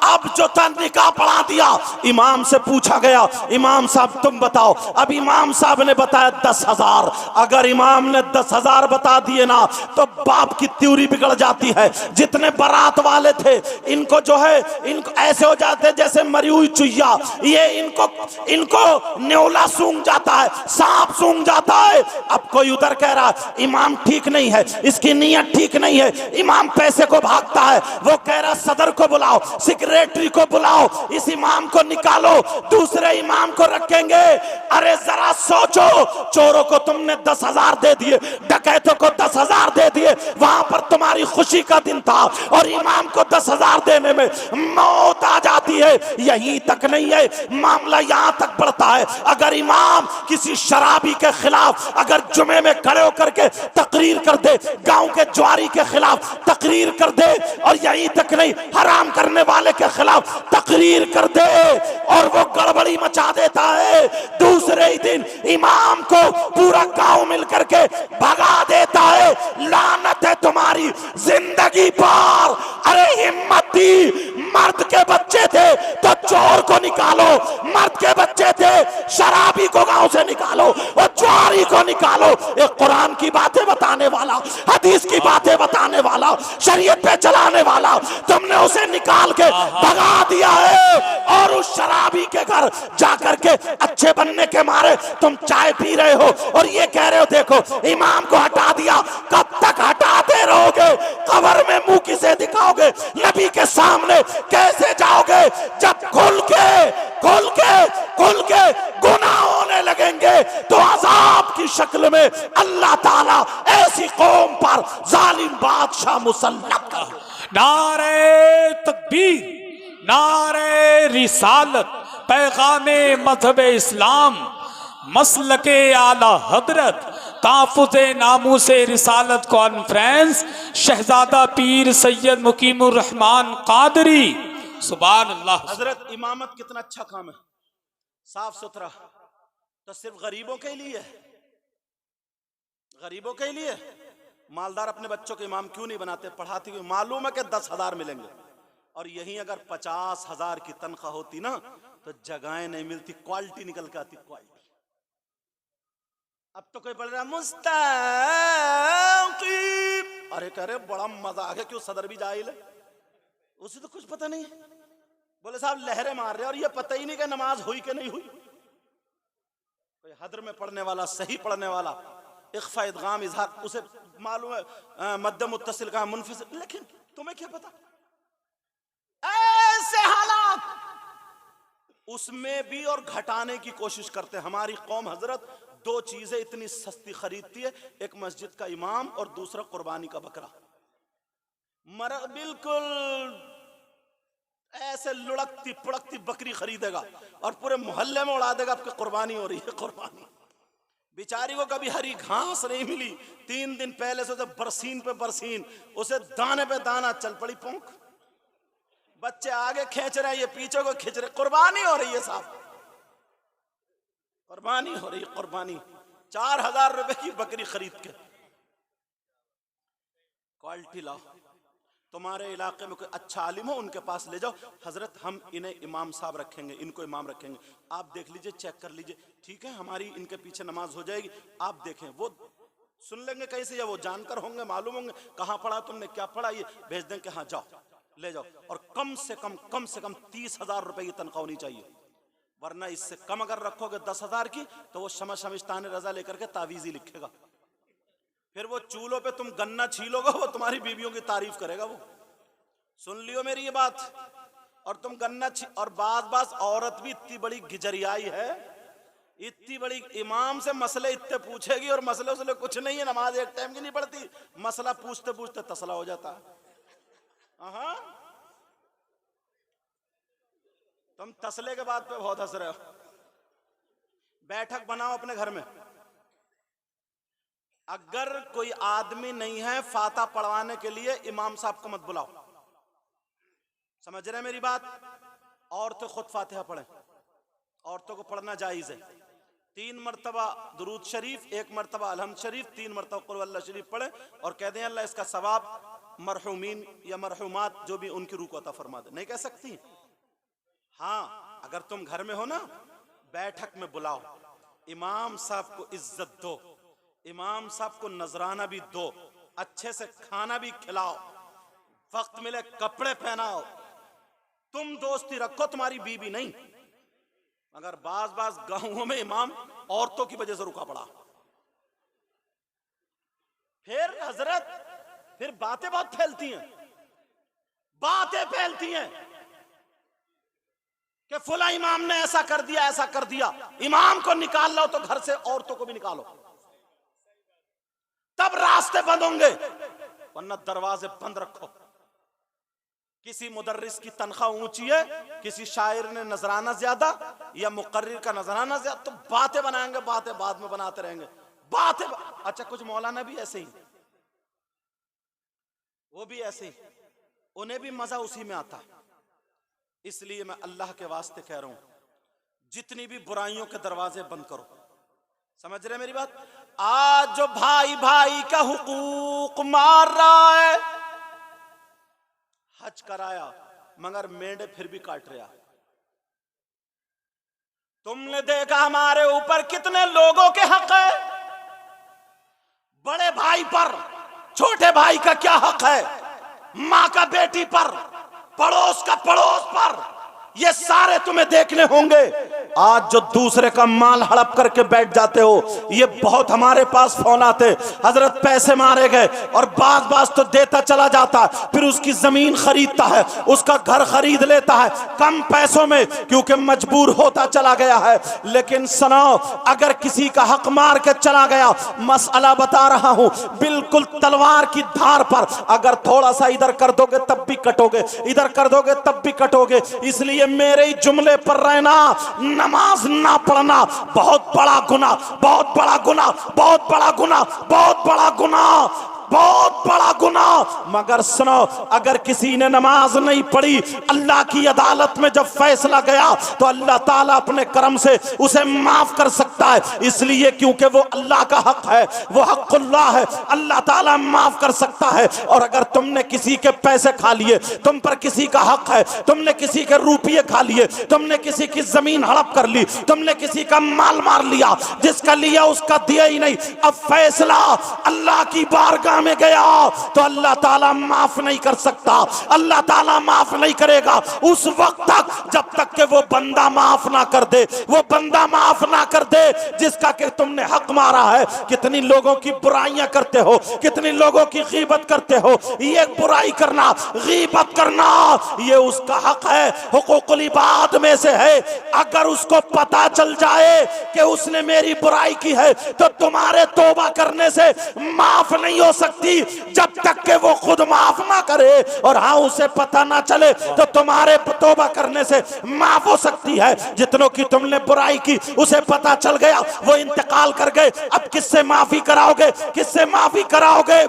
अब जो था निकाह पढ़ा दिया। इमाम से पूछा गया, इमाम साहब तुम बताओ। अब इमाम साहब ने बताया 10,000। अगर इमाम ने 10,000 बता दिए ना, तो बाप की त्योरी बिगड़ जाती है। जितने बारात वाले थे, इनको जो है, इनको ऐसे हो जाते जैसे मरी हुई चुहिया। ये इनको न्योला सूंघ जाता है, सांप सूंघ जाता है। अब कोई उधर कह रहा इमाम ठीक नहीं है, इसकी नीयत ठीक नहीं है, इमाम पैसे को भागता है। वो कह रहा सदर को बुलाओ, सेक्रेटरी को बुलाओ, इस इमाम को निकालो, दूसरे इमाम को रखेंगे। अरे जरा सोचो, चोरों को तुमने 10,000 दे दिए, डकैतों को 10,000 दे दिए, वहां पर तुम्हारी खुशी का दिन था, और इमाम को 10,000 देने में मौत आ जाती है। यही तक नहीं है, मामला यहां तक बढ़ता है। अगर इमाम किसी शराबी के खिलाफ अगर जुमे में खड़े होकर के तकरीर कर दे, गांव के ज्वारी के खिलाफ तकरीर कर दे, और यही तक नहीं, हराम करने वाले के खिलाफ तकरीर कर दे, और वो गड़बड़ी मचा देता है, दूसरे ही दिन इमाम को पूरा गांव मिलकर के भगा देता है। लानत है तुम्हारी जिंदगी पर। अरे हिम्मत थी, मर्द के बच्चे थे तो चोर को निकालो, मर्द के बच्चे थे शराबी को गांव से निकालो, और ज्वारी को निकालो। एक कुरान की बातें बताने वाला, हदीस की बातें बताने वाला, शरीयत पे चलाने वाला, तुमने उसे निकाल के भगा दिया है। और उस शराबी के घर जाकर के अच्छे बनने के मारे तुम चाय पी रहे हो, और ये कह रहे हो देखो इमाम को हटा दिया। कब तक हटाते रहोगे? कब्र में मुंह किसे दिखाओगे? नबी के सामने कैसे जाओगे? जब खुल के गुनाह होने लगेंगे, तो अजाब की शक्ल में अल्लाह ताला ऐसी कौम पर जालिम बादशाह मुसल्लत कर। नारे तकबीर, नारे रिसालत, पैगामे मजहब इस्लाम, मसलके आला हजरत, ताफुज़े नामूसे रिसालत कॉन्फ्रेंस, शहजादा पीर सैयद मुकीमुर रहमान कादरी। सुभान अल्लाह। हजरत इमामत कितना अच्छा काम है, साफ सुथरा। तो सिर्फ गरीबों के लिए है, गरीबों के लिए। मालदार अपने बच्चों के इमाम क्यों नहीं बनाते? पढ़ाते हुए मालूम है कि 10,000 मिलेंगे, और यहीं अगर 50,000 की तनख्वाह होती ना, तो जगहें नहीं मिलती, क्वालिटी निकल के आती, क्वालिटी। अब तो कोई बोल रहा मुस्ताकीम, अरे कह रहे बड़ा मजा आ गया, क्यों सदर भी जाहिल है, उसे तो कुछ पता नहीं है। बोले साहब लहरें मार रहे, और ये पता ही नहीं कि नमाज हुई कि नहीं हुई। कोई हदर में पढ़ने वाला, सही पढ़ने वाला, इख्फा इदगाम इजहार, उसे मालूम है मद्दे मुत्तसिल का मुनफसिल, लेकिन तुम्हें क्या पता? ऐसे हालात उसमें भी और घटाने की कोशिश करते हैं। हमारी कौम हजरत 2 चीजें इतनी सस्ती खरीदती है, एक मस्जिद का इमाम और दूसरा कुर्बानी का बकरा। बिल्कुल ऐसे लुढ़कती पुड़कती बकरी खरीदेगा और पूरे मोहल्ले में उड़ा देगा आपकी कुर्बानी हो रही है, कुर्बानी। बेचारी को कभी हरी घास नहीं मिली, 3 दिन पहले से उसे बरसीन पे बरसीन, उसे दाने पे दाना, चल पड़ी पोंख। बच्चे आगे खींच रहे हैं, ये पीछे को खींच रहे, कुर्बानी हो रही है साहब, कुर्बानी हो रही है, कुर्बानी। 4,000 रुपए की बकरी खरीद के क्वालिटी लाओ। तुम्हारे इलाके में कोई अच्छा आलिम हो, उनके पास ले जाओ, हजरत हम इन्हें इमाम साहब रखेंगे, इनको इमाम रखेंगे, आप देख लीजिए, चेक कर लीजिए, ठीक है हमारी इनके पीछे नमाज हो जाएगी, आप देखें। वो सुन लेंगे कैसे, या वो जानकर होंगे, मालूम होंगे कहाँ पढ़ा तुमने, क्या पढ़ा, ये भेज दें कि हाँ जाओ ले जाओ। और कम से कम 30,000 रुपए की तनख्वाह होनी चाहिए, वरना इससे कम अगर रखोगे 10,000 की, तो वो शमशामिस्तान रजा लेकर के तावीज़ी लिखेगा, फिर वो चूल्हों पे तुम गन्ना छीलोगे, वो तुम्हारी बीवियों की तारीफ करेगा। वो सुन लियो मेरी ये बात। और तुम गन्ना और बाज औरत भी इतनी बड़ी गिजरियाई है, इतनी बड़ी, इमाम से मसले इतने पूछेगी और मसले उसले कुछ नहीं है, नमाज एक टाइम की नहीं पढ़ती, मसला पूछते पूछते तसला हो जाता है। हाँ, तुम तसले के बाद पे बहुत हंस रहे हो। बैठक बनाओ अपने घर में, अगर कोई आदमी नहीं है फाता पढ़वाने के लिए, इमाम साहब को मत बुलाओ। समझ रहे हैं मेरी बात? औरतें खुद फातिहा पढ़ें, औरतों को पढ़ना जायज है। 3 मरतबा दुरूद शरीफ, 1 मरतबा अलहम्द शरीफ, 3 मरतबा कुल वल्लाह शरीफ पढ़े और कह दें अल्लाह इसका सवाब मरहूमीन या मरहूमात जो भी उनकी रूह को अता फरमा दे। नहीं कह सकती? हाँ, अगर तुम घर में हो ना, बैठक में बुलाओ, इमाम साहब को इज्जत दो, इमाम साहब को नजराना भी दो, अच्छे से खाना भी खिलाओ, वक्त मिले कपड़े पहनाओ। तुम दोस्ती रखो, तुम्हारी बीवी नहीं। मगर बाज गांवों में इमाम औरतों की वजह से रुका पड़ा। फिर हजरत, फिर बातें बहुत फैलती हैं, बातें फैलती हैं कि फुला इमाम ने ऐसा कर दिया, ऐसा कर दिया। इमाम को निकाल लो तो घर से औरतों को भी निकालो, तब रास्ते बंद होंगे, वरना दरवाजे बंद रखो। किसी मुदर्रिस की तनख्वाह ऊंची है, किसी शायर ने नजराना ज्यादा या मुकर्रिर का नजराना ज्यादा, तो बातें बनाएंगे, बातें बाद में बनाते रहेंगे, बातें। अच्छा, कुछ मौलाना भी ऐसे ही, वो भी ऐसे ही, उन्हें भी मजा उसी में आता है। इसलिए मैं अल्लाह के वास्ते कह रहा हूं, जितनी भी बुराइयों के दरवाजे बंद करो। समझ रहे मेरी बात? आज जो भाई भाई का हुकूक मार रहा है, हज कराया मगर मेंढे फिर भी काट रहा। तुमने देखा हमारे ऊपर कितने लोगों के हक है, बड़े भाई पर छोटे भाई का क्या हक है, मां का बेटी पर, पड़ोस का पड़ोस पर, ये सारे तुम्हें देखने होंगे। आज जो दूसरे का माल हड़प करके बैठ जाते हो, ये बहुत हमारे पास फोन आते, हजरत पैसे मारे गए, और बाज तो देता चला जाता है, फिर उसकी जमीन खरीदता है, उसका घर खरीद लेता है कम पैसों में, क्योंकि मजबूर होता चला गया है। लेकिन सुनो, अगर किसी का हक मार के चला गया, मसला बता रहा हूं, बिल्कुल तलवार की धार पर, अगर थोड़ा सा इधर कर दोगे तब भी कटोगे, इधर कर दोगे तब भी कटोगे। इसलिए मेरे ही जुमले पर रहना, नमाज ना पढ़ना बहुत बड़ा गुनाह, बहुत बड़ा गुनाह, बहुत बड़ा गुनाह, बहुत बड़ा गुनाह, बहुत बड़ा गुनाह। मगर सुनो, अगर किसी ने नमाज नहीं पढ़ी, अल्लाह की अदालत में जब फैसला गया तो अल्लाह ताला अपने करम से उसे माफ कर सकता है। इसलिए क्योंकि वो अल्लाह का हक है, वो हक़ुल्लाह है, अल्लाह ताला माफ कर सकता है। और अगर तुमने किसी के पैसे खा लिए, तुम पर किसी का हक है, तुमने किसी के रुपये खा लिए, तुमने किसी की जमीन हड़प कर ली, तुमने किसी का माल मार लिया, जिसका लिया उसका दिया ही नहीं, अब फैसला अल्लाह की बारगाह में गया तो अल्लाह ताला माफ नहीं कर सकता, अल्लाह ताला माफ नहीं करेगा उस वक्त तक जब तक कि वो बंदा माफ ना कर दे, वो बंदा माफ ना कर दे जिसका कि तुमने हक मारा है। कितनी लोगों की बुराइयां करते हो, कितनी लोगों की गीबत करते हो। ये बुराई करना, गीबत करना, ये उसका हक है, हुकूकुल इबाद में से है। अगर उसको पता चल जाए कि उसने मेरी बुराई की है तो तुम्हारे तौबा करने से माफ नहीं हो सकती जब तक कि वो खुद माफ ना करे, और हाँ उसे पता ना चले तो तुम्हारे तौबा करने से माफ हो सकती है। जितनों की तुमने बुराई की उसे पता चल गया, वो इंतकाल कर गए, अब किससे माफी कराओगे, किससे माफी कराओगे?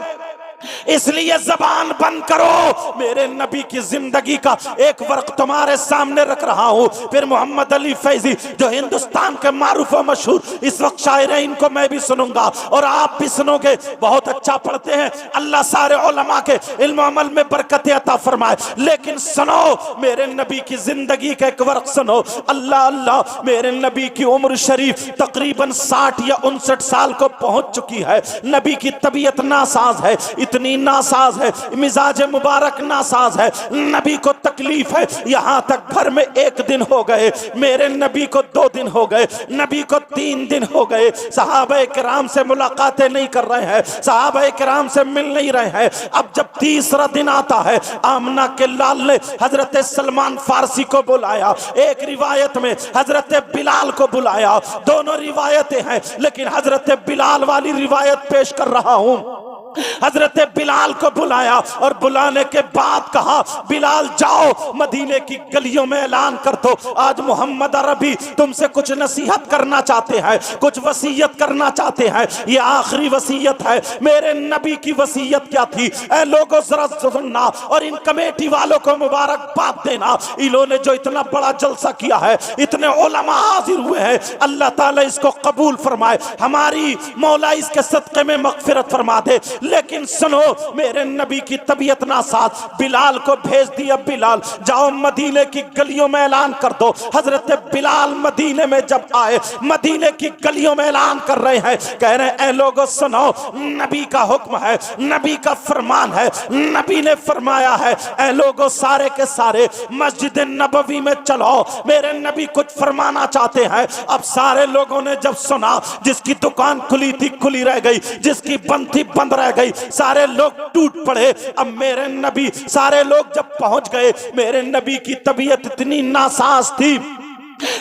इसलिए जबान बंद करो। मेरे नबी की जिंदगी का एक वर्क तुम्हारे सामने रख रहा हूं। फिर मोहम्मद अली फैजी जो हिंदुस्तान के मारूफ और मशहूर इस वक्त शायर हैं, इनको मैं भी सुनूंगा और आप भी सुनोगे। बहुत अच्छा पढ़ते हैं, अल्लाह सारे उलमा के इल्म अमल में बरकत अता फरमाए। लेकिन सुनो, मेरे नबी की जिंदगी का एक वर्क सुनो। अल्लाह अल्लाह, मेरे नबी की उम्र शरीफ तकरीबन 60 या 59 साल को पहुंच चुकी है। नबी की तबीयत नासाज है, इतनी नासाज है, मिजाज मुबारक नासाज है, नबी को तकलीफ है, यहां तक घर में 1 दिन हो गए, मेरे नबी को 2 दिन हो गए, नबी को 3 दिन हो गए, सहाबा किराम से मुलाकातें नहीं कर रहे हैं, सहाबा किराम से मिल नहीं रहे हैं। अब जब तीसरा दिन आता है, आमना के लाल ने हजरत सलमान फारसी को बुलाया, एक रिवायत में हजरत बिलाल को बुलाया, दोनों रिवायतें हैं लेकिन हजरत बिलाल वाली रिवायत पेश कर रहा हूं। हजरत बिलाल को बुलाया और बुलाने के बाद कहा, बिलाल जाओ मदीने की गलियों में ऐलान कर दो, आज मोहम्मद अरबी तुमसे कुछ नसीहत करना चाहते हैं, कुछ वसीयत करना चाहते हैं, ये आखिरी वसीयत है। मेरे नबी की वसीयत क्या थी? ऐ लोगों जरा सुनना और इन कमेटी वालों को मुबारकबाद देना, इन्होंने जो इतना बड़ा जलसा किया है, इतने उलमा हाजिर हुए हैं, अल्लाह ताला इसको कबूल फरमाए, हमारी मौला इसके सदक़े में मग़फ़िरत फरमा दे। लेकिन सुनो, मेरे नबी की तबीयत नासाज, बिलाल को भेज दिया, बिलाल जाओ मदीने की गलियों में ऐलान कर दो। हजरत बिलाल मदीने में जब आए, मदीने की गलियों में ऐलान कर रहे हैं, कह रहे हैं, ऐ लोगों सुनो, नबी का हुक्म है, नबी का फरमान है, नबी ने फरमाया है, ऐ लोगों सारे के सारे मस्जिद नबवी में चलो, मेरे नबी कुछ फरमाना चाहते हैं। अब सारे लोगों ने जब सुना, जिसकी दुकान खुली थी खुली रह गई, जिसकी बंद थी बंद रह गई, सारे लोग टूट पड़े। अब मेरे नबी, सारे लोग जब पहुंच गए, मेरे नबी की तबीयत इतनी नासाज थी,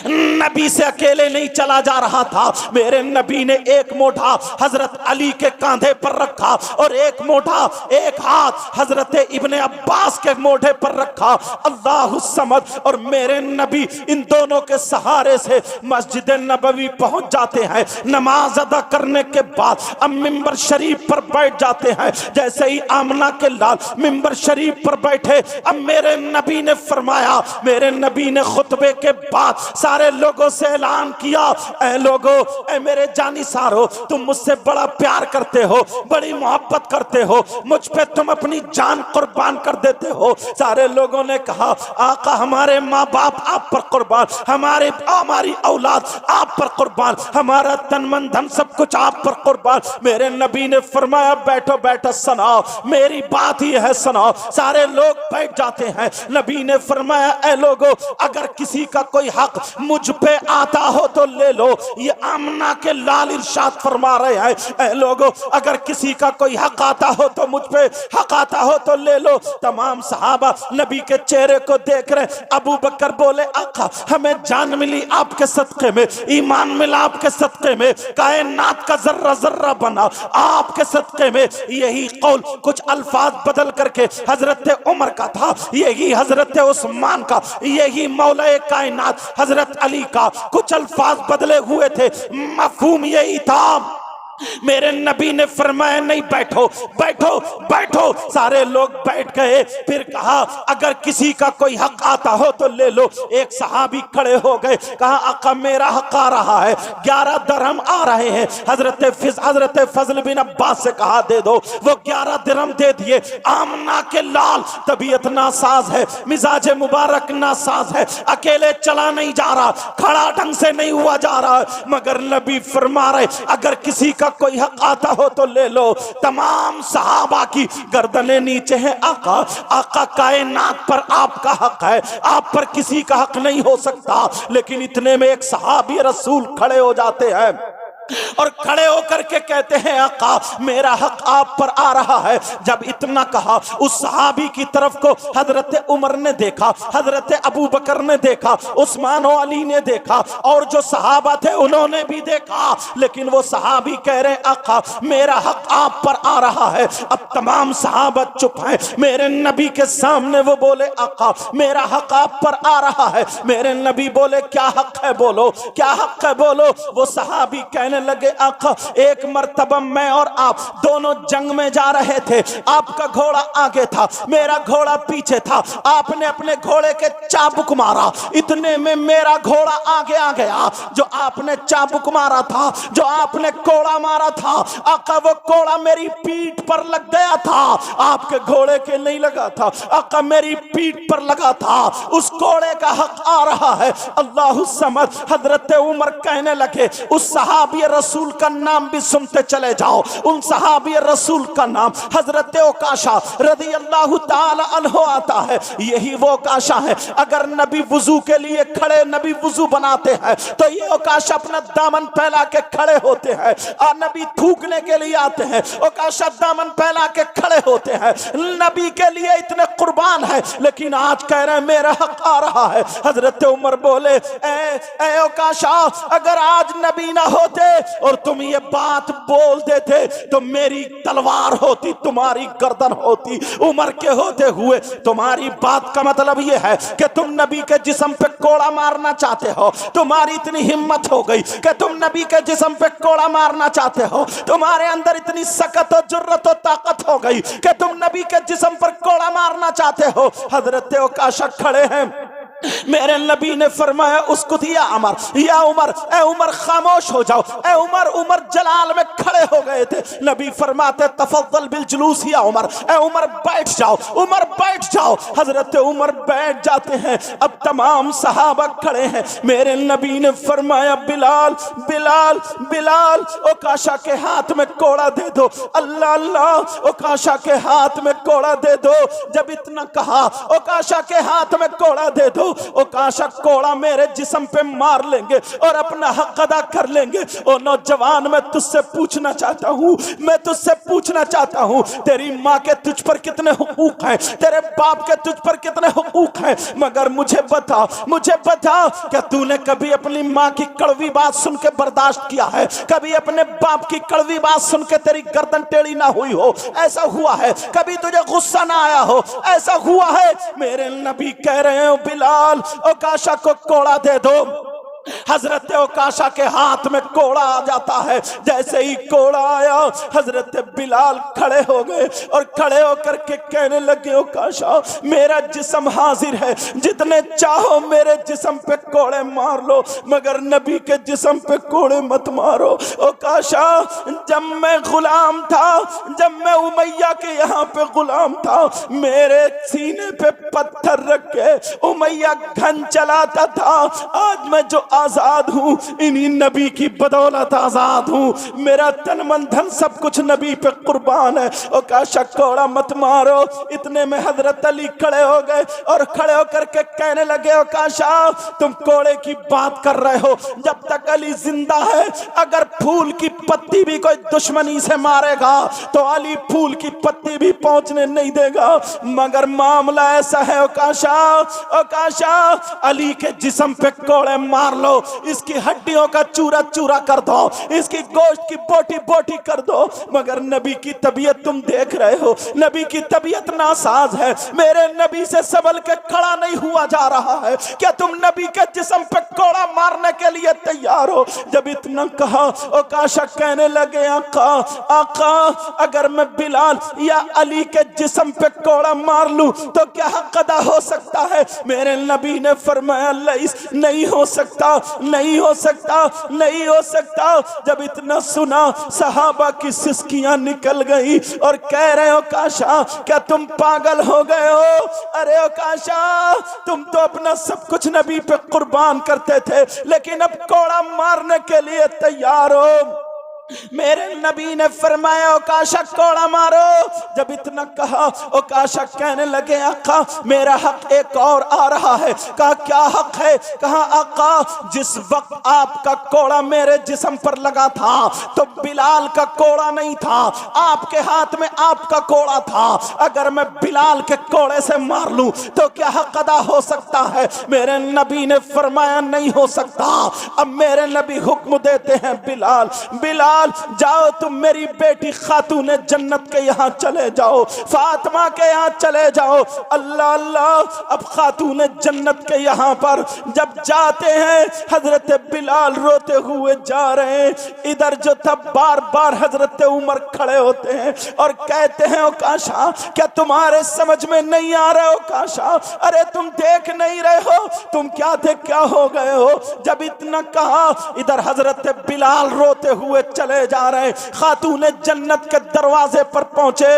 नबी से अकेले नहीं चला जा रहा था। मेरे नबी ने एक मोढ़ा हजरत अली के कांधे पर रखा और एक मोढ़ा, एक हाथ हजरत इब्ने अब्बास के मोढ़े पर रखा। अल्लाहु समद। और मेरे नबी इन दोनों के सहारे से मस्जिद नबवी पहुंच जाते हैं। नमाज अदा करने के बाद अब मिंबर शरीफ पर बैठ जाते हैं। जैसे ही आमना के लाल मिंबर शरीफ पर बैठे, अब मेरे नबी ने फरमाया, मेरे नबी ने खुतबे के बाद सारे लोगों से ऐलान किया, ऐ लोगों, ऐ मेरे जानिसारो, तुम मुझसे बड़ा प्यार करते हो, बड़ी मोहब्बत करते हो, मुझ पे तुम अपनी जान कुर्बान कर देते हो। सारे लोगों ने कहा, आका हमारे माँ बाप आप पर कुर्बान, हमारी औलाद आप पर कुर्बान, हमारा तन मन धन सब कुछ आप पर कुर्बान। मेरे नबी ने फरमाया, बैठो बैठो सुनाओ, मेरी बात ही है सुनाओ। सारे लोग बैठ जाते हैं। नबी ने फरमाया, ऐ लोगों, अगर किसी का कोई हक मुझ पे आता हो तो ले लो। ये आमना के लाल इरशाद फरमा रहे हैं, ऐ लोगों, अगर किसी का कोई हक आता हो तो मुझ पे हक आता हो तो ले लो। तमाम सहाबा नबी के चेहरे को देख रहे। अबू बकर बोले, आका हमें जान मिली आपके सदक़े में, ईमान मिला आपके सदक़े में, कायनात का जर्रा जर्रा बना आपके सदक़े में। यही कौल कुछ अल्फाज बदल करके हजरत उमर का था, यही हजरत उस्मान का, यही मौला कायनात हजरत अली का, कुछ अल्फाज बदले हुए थे, मफहूम यही था। मेरे नबी ने फरमाया, नहीं बैठो बैठो बैठो। सारे लोग बैठ गए। फिर कहा, अगर किसी का कोई हक आता हो तो ले लो। एक सहाबी खड़े हो गए, कहा, आका मेरा हक आ रहा है, 11 दिरहम आ रहे हैं। हजरत फजल बिन अब्बास से कहा, दे दो। वो 11 दिरहम दे दिए। आमना के लाल तबीयत नासाज है, मिजाज मुबारक नासाज है, अकेले चला नहीं जा रहा, खड़ा ढंग से नहीं हुआ जा रहा, मगर नबी फरमा रहे, अगर किसी का कोई हक आता हो तो ले लो। तमाम सहाबा की गर्दनें नीचे हैं। आका कायनात पर आपका हक है, आप पर किसी का हक नहीं हो सकता। लेकिन इतने में एक सहाबी रसूल खड़े हो जाते हैं और खड़े होकर के कहते हैं, आका मेरा हक आप पर आ रहा है। जब इतना कहा, उस सहाबी की तरफ को हजरत उमर ने देखा, हजरत अबू बकर ने देखा, उस्मान और अली ने देखा, और जो सहाबा थे उन्होंने भी देखा। लेकिन वो सहाबी कह रहे, आका मेरा हक आप पर आ रहा है। अब तमाम सहाबा चुप हैं। मेरे नबी के सामने वो बोले, आका मेरा हक आप पर आ रहा है। मेरे नबी बोले, क्या हक है बोलो, क्या हक है बोलो। वो सहाबी कहने लगे, आका एक मर्तबा मैं और आप दोनों जंग में जा रहे थे, आपका घोड़ा आगे था, मेरा घोड़ा पीछे था, आपने अपने घोड़े के चाबुक मारा, इतने में मेरा घोड़ा आगे आ गया। जो आपने चाबुक मारा था, जो आपने कोड़ा मारा था, आका वो कोड़ा मेरी पीठ पर लग गया था, आपके घोड़े के नहीं लगा था, आका मेरी पीठ पर लगा था, उस कोड़े का हक आ रहा है। अल्लाहु समद। हजरत उमर कहने लगे, उस सहाबी रसूल रसूल का नाम भी सुनते चले जाओ। उन सहाबी रसूल का नाम हजरत ओकाशा रदी अल्लाह ताला अन्हु आता है। यही वो ओकाशा है, अगर नबी वुजू के लिए खड़े, नबी वुजू बनाते हैं तो ये ओकाशा अपना दामन फैला के खड़े होते हैं। और नबी थूकने के लिए आते हैं, ओकाशा दामन फैला के खड़े होते हैं। नबी के लिए इतने कुर्बान है, लेकिन आज कह रहे हैं मेरा हक आ रहा है। हजरत उमर बोले, ए ओकाशा, अगर आज नबी ना होते और तुम ये बात बोल देते तो मेरी तलवार होती, तुम्हारी गर्दन होती। उमर के होते हुए तुम्हारी बात का मतलब यह है कि तुम नबी के जिस्म पे कोड़ा मारना चाहते हो। तुम्हारी इतनी हिम्मत हो गई कि तुम नबी के जिस्म पे कोड़ा मारना चाहते हो। तुम्हारे अंदर इतनी सकत और जुर्रत और ताकत हो गई कि तुम नबी के जिस्म पर कोड़ा मारना चाहते हो। हजरत ओकाशा खड़े हैं, मेरे नबी ने फरमाया उसको दिया अमर, या उमर, ए उमर खामोश हो जाओ, ए उमर। उमर जलाल में खड़े हो गए थे। नबी फरमाते तफद्दल बिल जुलूस या उमर, ए उमर बैठ जाओ, उमर बैठ जाओ। हजरत उमर बैठ जाते हैं। अब तमाम सहाबा खड़े हैं। मेरे नबी ने फरमाया बिलाल, बिलाल, बिलाल, ओकाशा के हाथ में कोड़ा दे दो। अल्लाह अल्लाह, ओकाशा के हाथ में कोड़ा दे दो। जब इतना कहा, ओकाशा के हाथ में कोड़ा दे दो, ओकाशा कोड़ा मेरे जिस्म पे मार लेंगे और अपना हक अदा कर लेंगे। ओ नौजवान, मैं तुझसे पूछना चाहता हूँ, मैं तुझसे पूछना चाहता हूँ, तेरी माँ के तुझ पर कितने हुकूक हैं, तेरे बाप के तुझ पर कितने हुकूक हैं, मगर मुझे बता, मुझे बता, क्या तूने कभी अपनी माँ की कड़वी बात सुन के बर्दाश्त किया है? कभी अपने बाप की कड़वी बात सुन के तेरी गर्दन टेढ़ी ना हुई हो? ऐसा हुआ है? कभी तुझे गुस्सा ना आया हो? ऐसा हुआ है? मेरे नबी कह रहे हो बिलाल, ओकाशा को कोड़ा दे दो। हजरत ओकाशा के हाथ में कोड़ा आ जाता है। जैसे ही कोड़ा आया, हजरत बिलाल खड़े हो गए और खड़े होकर के कहने लगे, ओकाशा मेरा जिस्म हाजिर है, जितने चाहो मेरे जिस्म पे कोड़े मार लो, मगर नबी के जिस्म पे कोड़े मत मारो। ओकाशा, जब मैं गुलाम था, जब मैं उमैया के यहाँ पे गुलाम था, मेरे सीने पे पत्थर रख के उमैया घन चलाता था। आज मैं जो आजाद हूं, इन्हीं नबी की बदौलत आजाद हूं। मेरा तन मन धन सब कुछ नबी पे कुर्बान है। ओकाशा कोड़ा मत मारो। इतने में हजरत अली खड़े हो गए और खड़े होकर के कहने लगे, ओकाशा तुम कोड़े की बात कर रहे हो, जब तक अली जिंदा है, अगर फूल की पत्ती भी कोई दुश्मनी से मारेगा तो अली फूल की पत्ती भी पहुंचने नहीं देगा। मगर मामला ऐसा है ओकाशा, ओकाशा अली के जिस्म पे कोड़े मार लो, इसकी हड्डियों का चूरा चूरा कर दो, इसकी गोश्त की बोटी बोटी कर दो, मगर नबी की तबीयत तुम देख रहे हो, नबी की तबीयत नासाज है। मेरे नबी से संभल के खड़ा नहीं हुआ जा रहा है। क्या तुम नबी के जिस्म पे कोड़ा मारने के लिए तैयार हो? जब इतना कहा, ओकाशा कहने लगे, आका, आका, अगर मैं बिलाल या अली के जिस्म पे कोड़ा मार लूं तो क्या हक अदा हो सकता है? मेरे नबी ने फरमाया, नहीं हो सकता, नहीं हो सकता, नहीं हो सकता। जब इतना सुना, सहाबा की सिसकियां निकल गई और कह रहे हो, ओकाशा क्या तुम पागल हो गए हो? अरे ओकाशा, तुम तो अपना सब कुछ नबी पे कुर्बान करते थे, लेकिन अब कोड़ा मारने के लिए तैयार हो। मेरे नबी ने फरमाया, ओकाशा कोड़ा मारो। जब इतना कहा, ओकाशा कहने लगे, आका मेरा हक एक और आ रहा है। कहा क्या हक है? कहा आका, जिस वक्त आपका कोड़ा मेरे जिस्म पर लगा था तो बिलाल का कोड़ा नहीं था, आपके हाथ में आपका कोड़ा था। अगर मैं बिलाल के कोड़े से मार लूं तो क्या हक अदा हो सकता है? मेरे नबी ने फरमाया, नहीं हो सकता। अब मेरे नबी हुक्म देते हैं, बिलाल, बिलाल जाओ, तुम मेरी बेटी खातून जन्नत के यहाँ चले जाओ, फातिमा के यहाँ चले जाओ। अल्लाह अल्लाह, अब खातून जन्नत के यहाँ पर जब जाते हैं, हजरत बिलाल रोते हुए जा रहे हैं। इधर जो था, बार बार हजरत उमर खड़े होते हैं और कहते हैं, ओकाशा क्या तुम्हारे समझ में नहीं आ रहा? ओकाशा, अरे तुम देख नहीं रहे हो, तुम क्या थे क्या हो गए हो? जब इतना कहा, इधर हजरत बिलाल रोते हुए चले जा रहे हैं। खातून जन्नत के दरवाजे पर पहुंचे।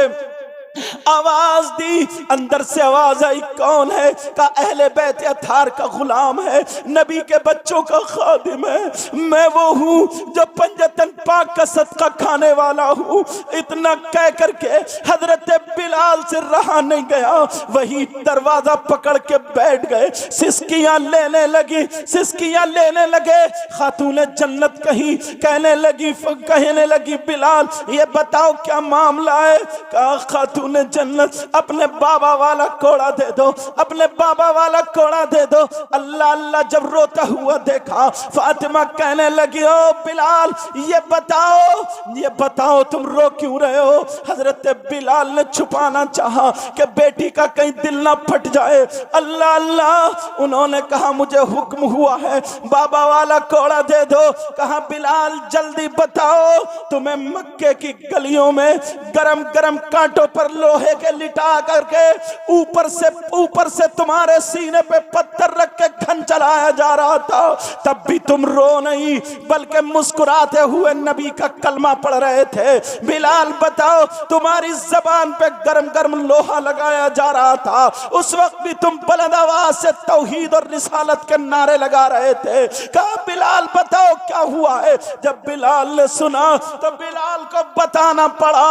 आवाज दी, अंदर से आवाज आई, कौन है? का अहले बैत अथार का गुलाम है, नबी के बच्चों का खादिम है। मैं वो हूँ जो पंजतन पाक का सदका खाने वाला हूँ। इतना कह करके हजरत बिलाल से रहा नहीं गया, वही दरवाजा पकड़ के बैठ गए। सिसकियां लेने लगी, सिसकियां लेने लगे। खातून जन्नत कहीं कहने लगी बिलाल ये बताओ क्या मामला है? कहा खातून जन्नत अपने बाबा वाला कोड़ा दे दो, अपने बाबा वाला कोड़ा दे दो। अल्लाह अल्लाह जब रोता हुआ देखा, फातिमा कहने लगी ओ बिलाल ये बताओ तुम रो क्यों रहे हो? हजरत बिलाल ने छुपाना चाहा कि बेटी का कहीं दिल ना फट जाए। अल्लाह अल्लाह उन्होंने कहा मुझे हुक्म हुआ है बाबा वाला कोड़ा दे दो। कहा बिलाल जल्दी बताओ, तुम्हें मक्के की गलियों में गरम गरम कांटों पर लोहे के लिटा करके ऊपर से तुम्हारे सीने पे पत्थर रख के घन चलाया जा रहा था, तब भी तुम रो नहीं बल्कि मुस्कुराते हुए नबी का कलमा पढ़ रहे थे। बिलाल बताओ तुम्हारी जबान पे गरम गरम लोहा लगाया जा रहा था, उस वक्त भी तुम बुलंद आवाज से तौहीद और रिसालत के नारे लगा रहे थे। कहा बिलाल बताओ क्या हुआ है? जब बिलाल ने सुना तो बिलाल को बताना पड़ा।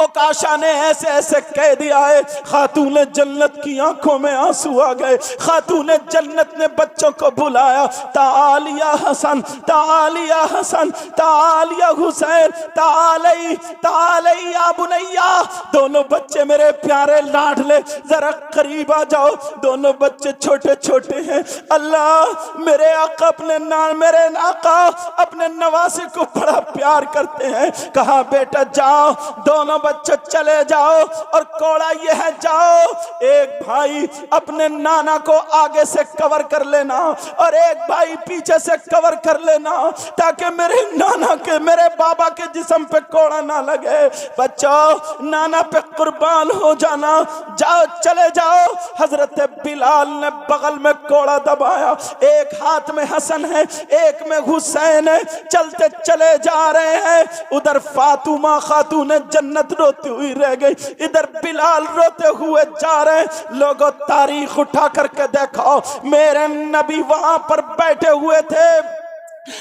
ओकाशा ने ऐसे ऐसे कह दिया है। खातून जन्नत की आंखों में आंसू आ गए। खातून जन्नत ने बच्चों को बुलाया, तालिया हसन, तालिया हसन, तालिया हुसैन, तालिया बुनैया। दोनों बच्चे मेरे प्यारे लाडले जरा करीब आ जाओ। दोनों बच्चे छोटे छोटे हैं। अल्लाह मेरे आका मेरे आका अपने नवासे को बड़ा प्यार करते हैं। कहा बेटा जाओ, दोनों बच्चे चले जाओ और कोड़ा ये है जाओ एक भाई अपने नाना को आगे से कवर कर लेना और एक भाई पीछे से कवर कर लेना ताकि मेरे नाना के मेरे बाबा के जिस्म पे कोड़ा ना लगे। बच्चों नाना पे कुर्बान हो जाना, जाओ चले जाओ। हजरत बिलाल ने बगल में कोड़ा दबाया, एक हाथ में हसन है एक में हुसैन है, चलते चले जा रहे हैं। उधर फातिमा खातून जन्नत रोती हुई रह गई, इधर बिलाल रोते हुए जा रहे। लोगों तारीख उठा करके देखो, मेरे नबी वहां पर बैठे हुए थे।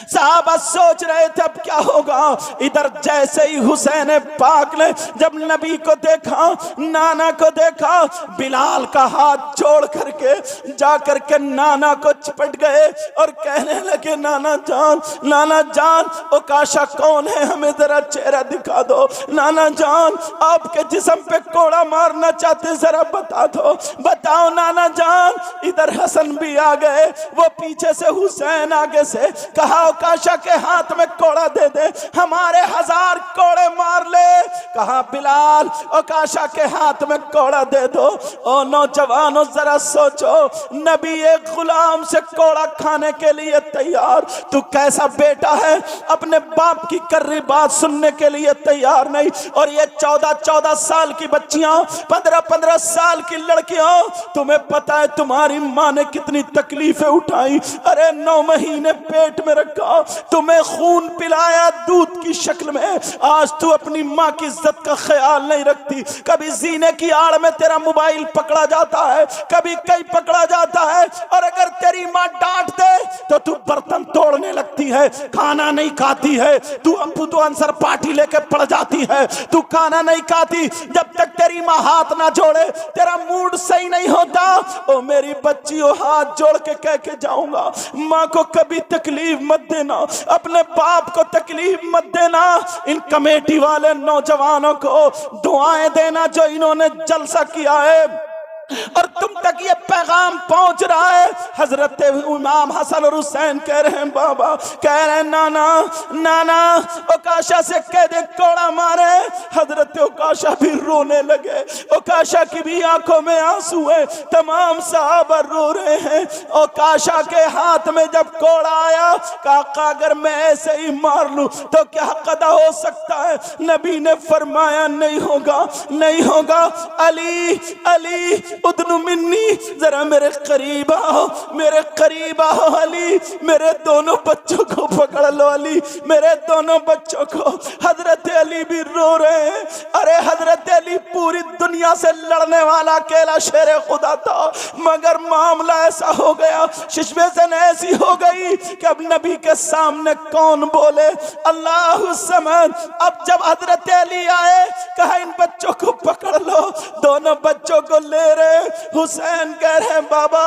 साहबा सोच रहे थे अब क्या होगा। इधर जैसे ही हुसैन पाक ने जब नबी को देखा, नाना को देखा, बिलाल का हाथ जोड़ करके जा करके नाना को चिपट गए और कहने लगे नाना जान ओकाशा कौन है? हमें जरा चेहरा दिखा दो। नाना जान आपके जिस्म पे कोड़ा मारना चाहते, जरा बता दो, बताओ नाना जान। इधर हसन भी आ गए, वो पीछे से हुसैन आगे से। कहा ओकाशा के हाथ में कोड़ा दे दे, हमारे 1000 कोड़े मार ले। कहा बिलाल ओकाशा के हाथ में कोड़ा दे दो। ओ नौजवानों जरा सोचो, नबी एक गुलाम से कोड़ा खाने के लिए तैयार, तू कैसा बेटा है अपने बाप की कर्री बात सुनने के लिए तैयार नहीं। और ये 14-14 साल की बच्चियां, 15-15 साल की लड़कियां, तुम्हें पता है तुम्हारी माँ ने कितनी तकलीफें उठाई। अरे 9 महीने पेट में रखा, तुम्हें खून पिलाया दूध की शक्ल में। आज तू अपनी माँ की इज्जत का ख्याल नहीं रखती। कभी जीने की आड़ में तेरा मोबाइल पकड़ा जाता है, कभी कहीं पकड़ा जाता है, और अगर तेरी माँ डांट दे तो तू बर्तन तोड़ने लगती है, खाना नहीं खाती है। तू आंसर पार्टी लेके पड़ जाती है, तू खाना नहीं खाती जब तक तेरी माँ हाथ ना जोड़े, तेरा मूड सही नहीं होता। ओ मेरी बच्चियों, हाथ जोड़ के कह के जाऊंगा, माँ को कभी तकलीफ मत देना, अपने बाप को तकलीफ मत देना। इन कमेटी वाले नौजवानों को दुआएं देना जो इन्होंने जलसा किया है और तुम तक ये पैगाम पहुंच रहा है। हजरत इमाम हसन और हुसैन कह रहे हैं बाबा, कह रहे हैं नाना ओकाशा से कह दे कोड़ा मारे। हजरत ओकाशा भी रोने लगे, ओकाशा की भी आंखों में आंसू है, तमाम साहबा रो रहे हैं। ओकाशा के हाथ में जब कोड़ा आया, काका अगर मैं ऐसे ही मार लूं तो क्या कदा हो सकता है? नबी ने फरमाया नहीं होगा, नहीं होगा। अली उदनु मिन्नी, जरा मेरे करीब आओ, मेरे करीब आओ अली, मेरे दोनों बच्चों को पकड़ लो अली, मेरे दोनों बच्चों को। हजरत अली भी रो रहे हैं। अरे हजरत अली पूरी दुनिया से लड़ने वाला अकेला शेर खुदा था, मगर मामला ऐसा हो गया, सिचुएशन ऐसी हो गई कि अब नबी के सामने कौन बोले, अल्लाह समद। अब जब हजरत अली आए, कहा इन बच्चों को पकड़ लो, दोनों बच्चों को ले रहे। हुसैन कह रहे बाबा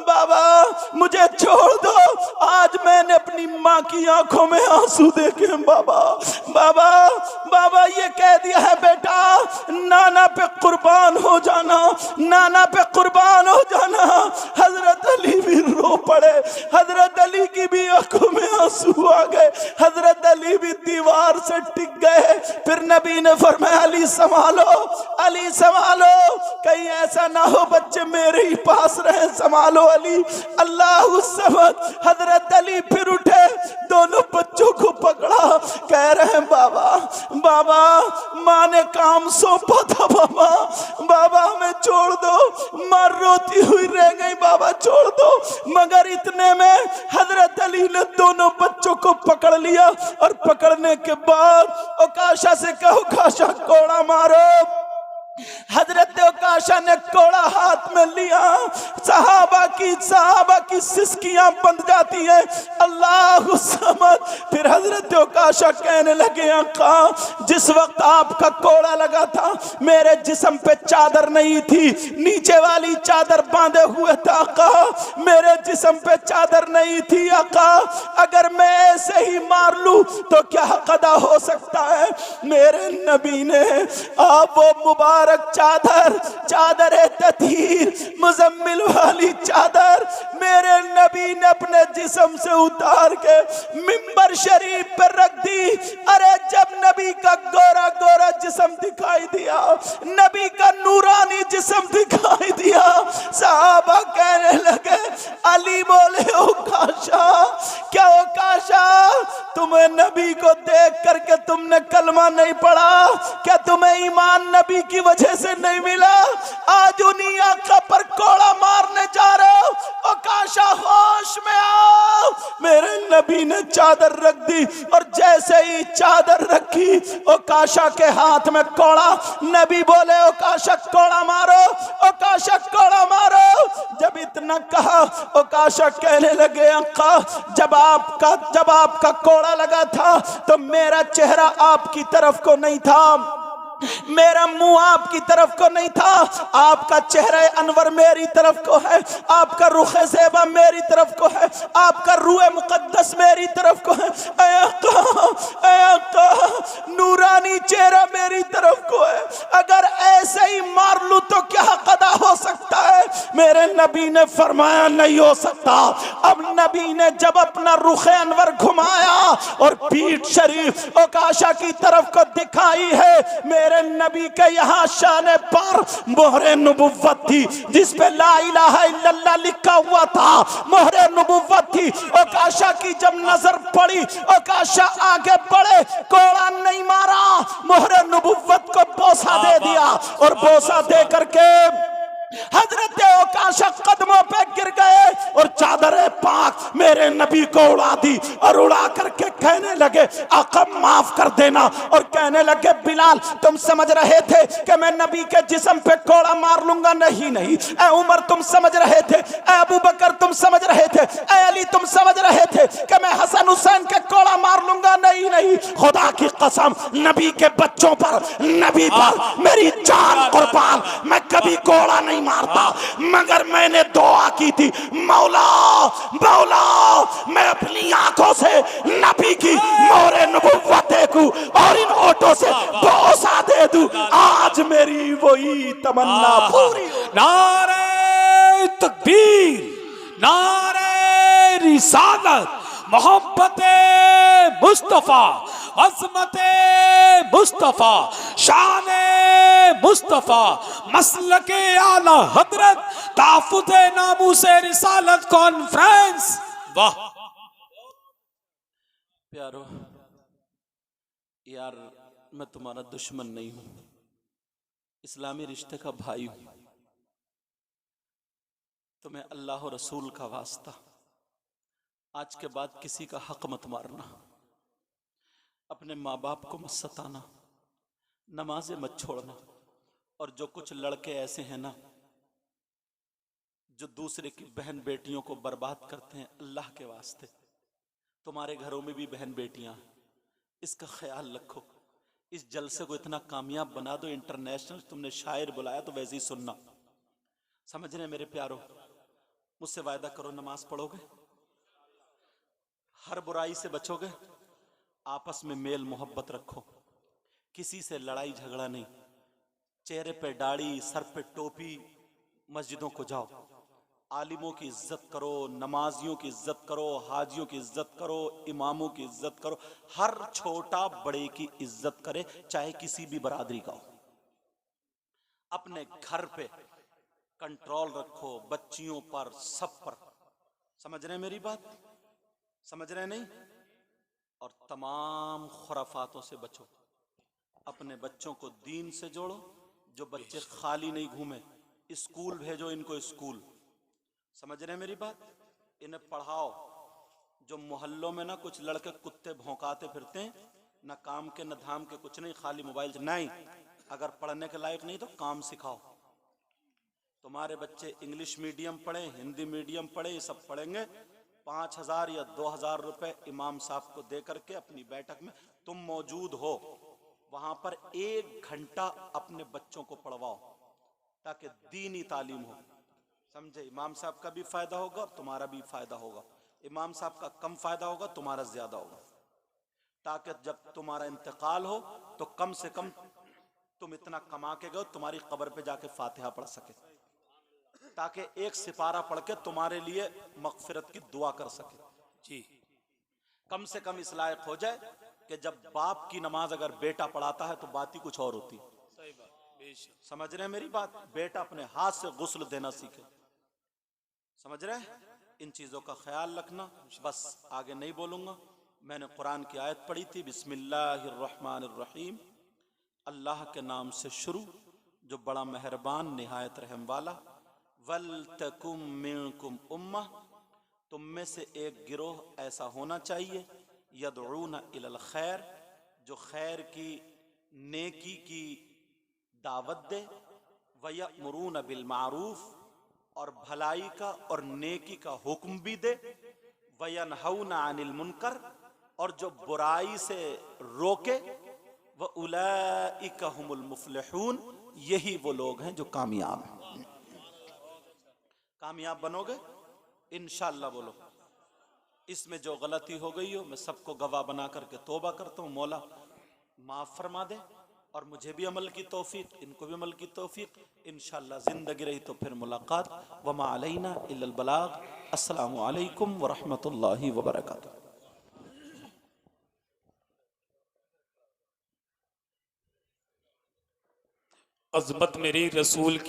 बाबा मुझे छोड़ दो, आज मैंने अपनी माँ की आंखों में आंसू देखे बाबा, बाबा बाबा ये कह दिया है बेटा नाना पे कुर्बान हो जाना, नाना पे कुर्बान हो जाना। हजरत अली भी रो पड़े, हजरत अली की भी आंखों में आंसू आ गए, हजरत अली भी दीवार से टिक गए। फिर नबी ने फरमाया अली संभालो, अली संभालो, कहीं ऐसा ना हो बच्चे मेरे ही पास रहे, संभालो अली। अल्लाह समद। हजरत अली फिर उठे, दोनों बच्चों को पकड़ा, कह रहे हैं बाबा बाबा माँ ने काम सौंपा था बाबा, बाबा हमें छोड़ दो, माँ रोती हुई रह गई, बाबा छोड़ दो। मगर इतने में हजरत अली ने दोनों बच्चों को पकड़ लिया और पकड़ने के बाद ओकाशा से कहो ओकाशा कोड़ा मारो। हजरत ओकाशा ने कोड़ा हाथ में लिया, सहाबा की सिसकियां बंद जाती है, अल्लाह समद। फिर हजरत ओकाशा कहने लगे आका जिस वक्त आपका कोड़ा लगा था मेरे जिस्म पे चादर नहीं थी, नीचे वाली चादर बांधे हुए था आका, मेरे जिस्म पे चादर नहीं थी आका, अगर मैं ऐसे ही मार लूं तो क्या कदा हो सकता है। मेरे नबी ने आप वो मुबारक चादर ततीर मुजम्मिल वाली चादर मेरे नबी ने अपने जिस्म से उतार के मिंबर शरीफ पर रख दी। अरे जब नबी का गोरा गोरा जिस्म दिखाई दिया, नबी का नूरानी जिस्म दिखाई दिया, सहाबा कहने लगे अली बोले ओकाशा, क्या ओकाशा तुम्हें नबी को देख करके तुमने कलमा नहीं पढ़ा, क्या तुम्हें ईमान नबी की वजह से नहीं मिला, आज उन्हीं आंखों पर कोड़ा मारने जा रहे हो, ओकाशा होश में आओ। मेरे नबी ने चादर रख दी और जैसे ही चादर रखी ओकाशा के हाथ में कोड़ा, नबी बोले ओकाशा कोड़ा मारो, ओकाशा कोड़ा मारो। जब इतना कहा ओकाशा कहने लगे आका जब आपका कोड़ा लगा था तो मेरा चेहरा आपकी तरफ को नहीं था, मेरा मुंह आपकी तरफ को नहीं था, आपका चेहरा अनवर मेरी तरफ को है, आपका रुखे ज़ेबा मेरी तरफ को है, आपका रूए मुकद्दस मेरी तरफ को है, नूरानी चेहरा मेरी तरफ को है, अगर ऐसे ही मार लूं तो क्या कदा हो सकता है। मेरे नबी ने फरमाया नहीं हो सकता। अब नबी ने जब अपना रुखे अनवर घुमाया और पीठ शरीफ ओकाशा की तरफ को दिखाई है, मेरे नबी के यहाँ शान पर मोहरे नबुव्वत थी जिस पे ला इलाहा इल्लल्लाह लिखा हुआ था, मोहरे नबुव्वत थी। ओकाशा की जब नजर पड़ी ओकाशा आगे बढ़े, कोड़ा नहीं मारा, मोहरे नबुव्वत को बोसा दे दिया और बोसा दे करके हजरत ओकाशा कदमों पे गिर गए और चादर पाक मेरे नबी को उड़ा दी और उड़ा करके कहने लगे आका माफ कर देना, और कहने लगे बिलाल तुम समझ रहे थे कि मैं नबी के जिस्म पे कोड़ा मार लूंगा, नहीं नहीं। ए उमर तुम समझ रहे थे, ए अबू बकर तुम समझ रहे थे, ए अली तुम समझ रहे थे कि मैं हसन हुसैन के कोड़ा मार लूंगा, नहीं नहीं। खुदा की कसम नबी के बच्चों पर, नबी पर मेरी जान कुर्बान, मैं कभी कोड़ा नहीं मारता, मगर मैंने दुआ की थी मौला मौला मैं अपनी आंखों से नबी की मोहरे नबुव्वत देखूं और इन होठों से बोसा दे दूं। आज मेरी वही तमन्ना पूरी। नारे तकबीर, नारे रिसालत, मोहब्बत मुस्तफा, अज़मत मुस्तफा, शान मुस्तफा, मसलके आला हजरत, ताफुत नामूसे रिसालत कॉन्फ्रेंस। वाह प्यारो यार, मैं तुम्हारा दुश्मन नहीं हूं, इस्लामी रिश्ते का भाई हूं। तुम्हें अल्लाह और रसूल का वास्ता, आज के बाद किसी का हक मत मारना, अपने माँ बाप को मत सताना, नमाजें मत छोड़ना। और जो कुछ लड़के ऐसे हैं ना जो दूसरे की बहन बेटियों को बर्बाद करते हैं, अल्लाह के वास्ते तुम्हारे घरों में भी बहन बेटियां हैं, इसका ख्याल रखो। इस जलसे को इतना कामयाब बना दो, इंटरनेशनल। तुमने शायर बुलाया तो वैसे ही सुनना। समझ रहे मेरे प्यारो? मुझसे वायदा करो, नमाज पढ़ोगे, हर बुराई से बचोगे, आपस में मेल मोहब्बत रखो, किसी से लड़ाई झगड़ा नहीं, चेहरे पे दाढ़ी, सर पे टोपी, मस्जिदों को जाओ, आलिमों की इज्जत करो, नमाजियों की इज्जत करो, हाजियों की इज्जत करो, इमामों की इज्जत करो। हर छोटा बड़े की इज्जत करे, चाहे किसी भी बरादरी का हो। अपने घर पे कंट्रोल रखो, बच्चियों पर, सब पर। समझ रहे हैं मेरी बात? समझ रहे नहीं? और तमाम खुराफातों से बचो, अपने बच्चों को दीन से जोड़ो। जो बच्चे खाली नहीं घूमे, स्कूल भेजो इनको, स्कूल। समझ रहे हैं मेरी बात? इन्हें पढ़ाओ। जो मोहल्लों में ना कुछ लड़के कुत्ते भौंकाते फिरते हैं, ना काम के ना धाम के, कुछ नहीं, खाली मोबाइल से। नहीं, अगर पढ़ने के लायक नहीं तो काम सिखाओ। तुम्हारे बच्चे इंग्लिश मीडियम पढ़े, हिंदी मीडियम पढ़े, ये सब पढ़ेंगे, 5,000 या 2,000 रुपए इमाम साहब को दे करके अपनी बैठक में तुम मौजूद हो, वहां पर 1 घंटा अपने बच्चों को पढ़वाओ, ताकि दीनी तालीम हो। समझे? इमाम साहब का भी फायदा होगा और तुम्हारा भी फायदा होगा। इमाम साहब का कम फायदा होगा, तुम्हारा ज्यादा होगा, ताकि जब तुम्हारा इंतकाल हो तो कम से कम तुम इतना कमा के गए, तुम्हारी कब्र पे जाके फातिहा पढ़ सके, ताकि एक सिपारा पढ़ के तुम्हारे लिए मगफिरत की दुआ कर सके। जी, कम से कम इस लायक हो जाए कि जब बाप की नमाज अगर बेटा पढ़ाता है तो बात ही कुछ और होती। सही बात। समझ रहे हैं मेरी बात? बेटा अपने हाथ से गुस्ल देना सीखे। समझ रहे हैं? इन चीजों का ख्याल रखना। बस आगे नहीं बोलूंगा। मैंने कुरान की आयत पढ़ी थी, बिस्मिल्लाहिर्रहमानिर्रहीम, अल्लाह के नाम से शुरू, जो बड़ा मेहरबान निहायत रहम वाला। वल तकुम मिनकुम उम्मा, तुम में से एक गिरोह ऐसा होना चाहिए, यदऊना इलल खैर, जो खैर की, नेकी की दावत दे, वयअमुरूना बिल मारूफ, और भलाई का और नेकी का हुक्म भी दे, वयनहौना अनिल मुनकर, और जो बुराई से रोके, व उलाइका हुमुल मुफ्लिहून, यही वो लोग हैं जो कामयाब हैं। कामयाब बनोगे इंशाअल्लाह। बोलो, इसमें जो गलती हो गई हो मैं सबको गवाह बना करके तौबा करता हूँ, मौला माफ फरमा दे, और मुझे भी अमल की तौफीक, इनको भी अमल की तौफीक। इंशाअल्लाह जिंदगी रही तो फिर मुलाकात। वमा अलैना इल्लल बलाग। अस्सलामु अलैकुम व रहमतुल्लाहि व बरकातुहू। अज़मत मेरी रसूल की।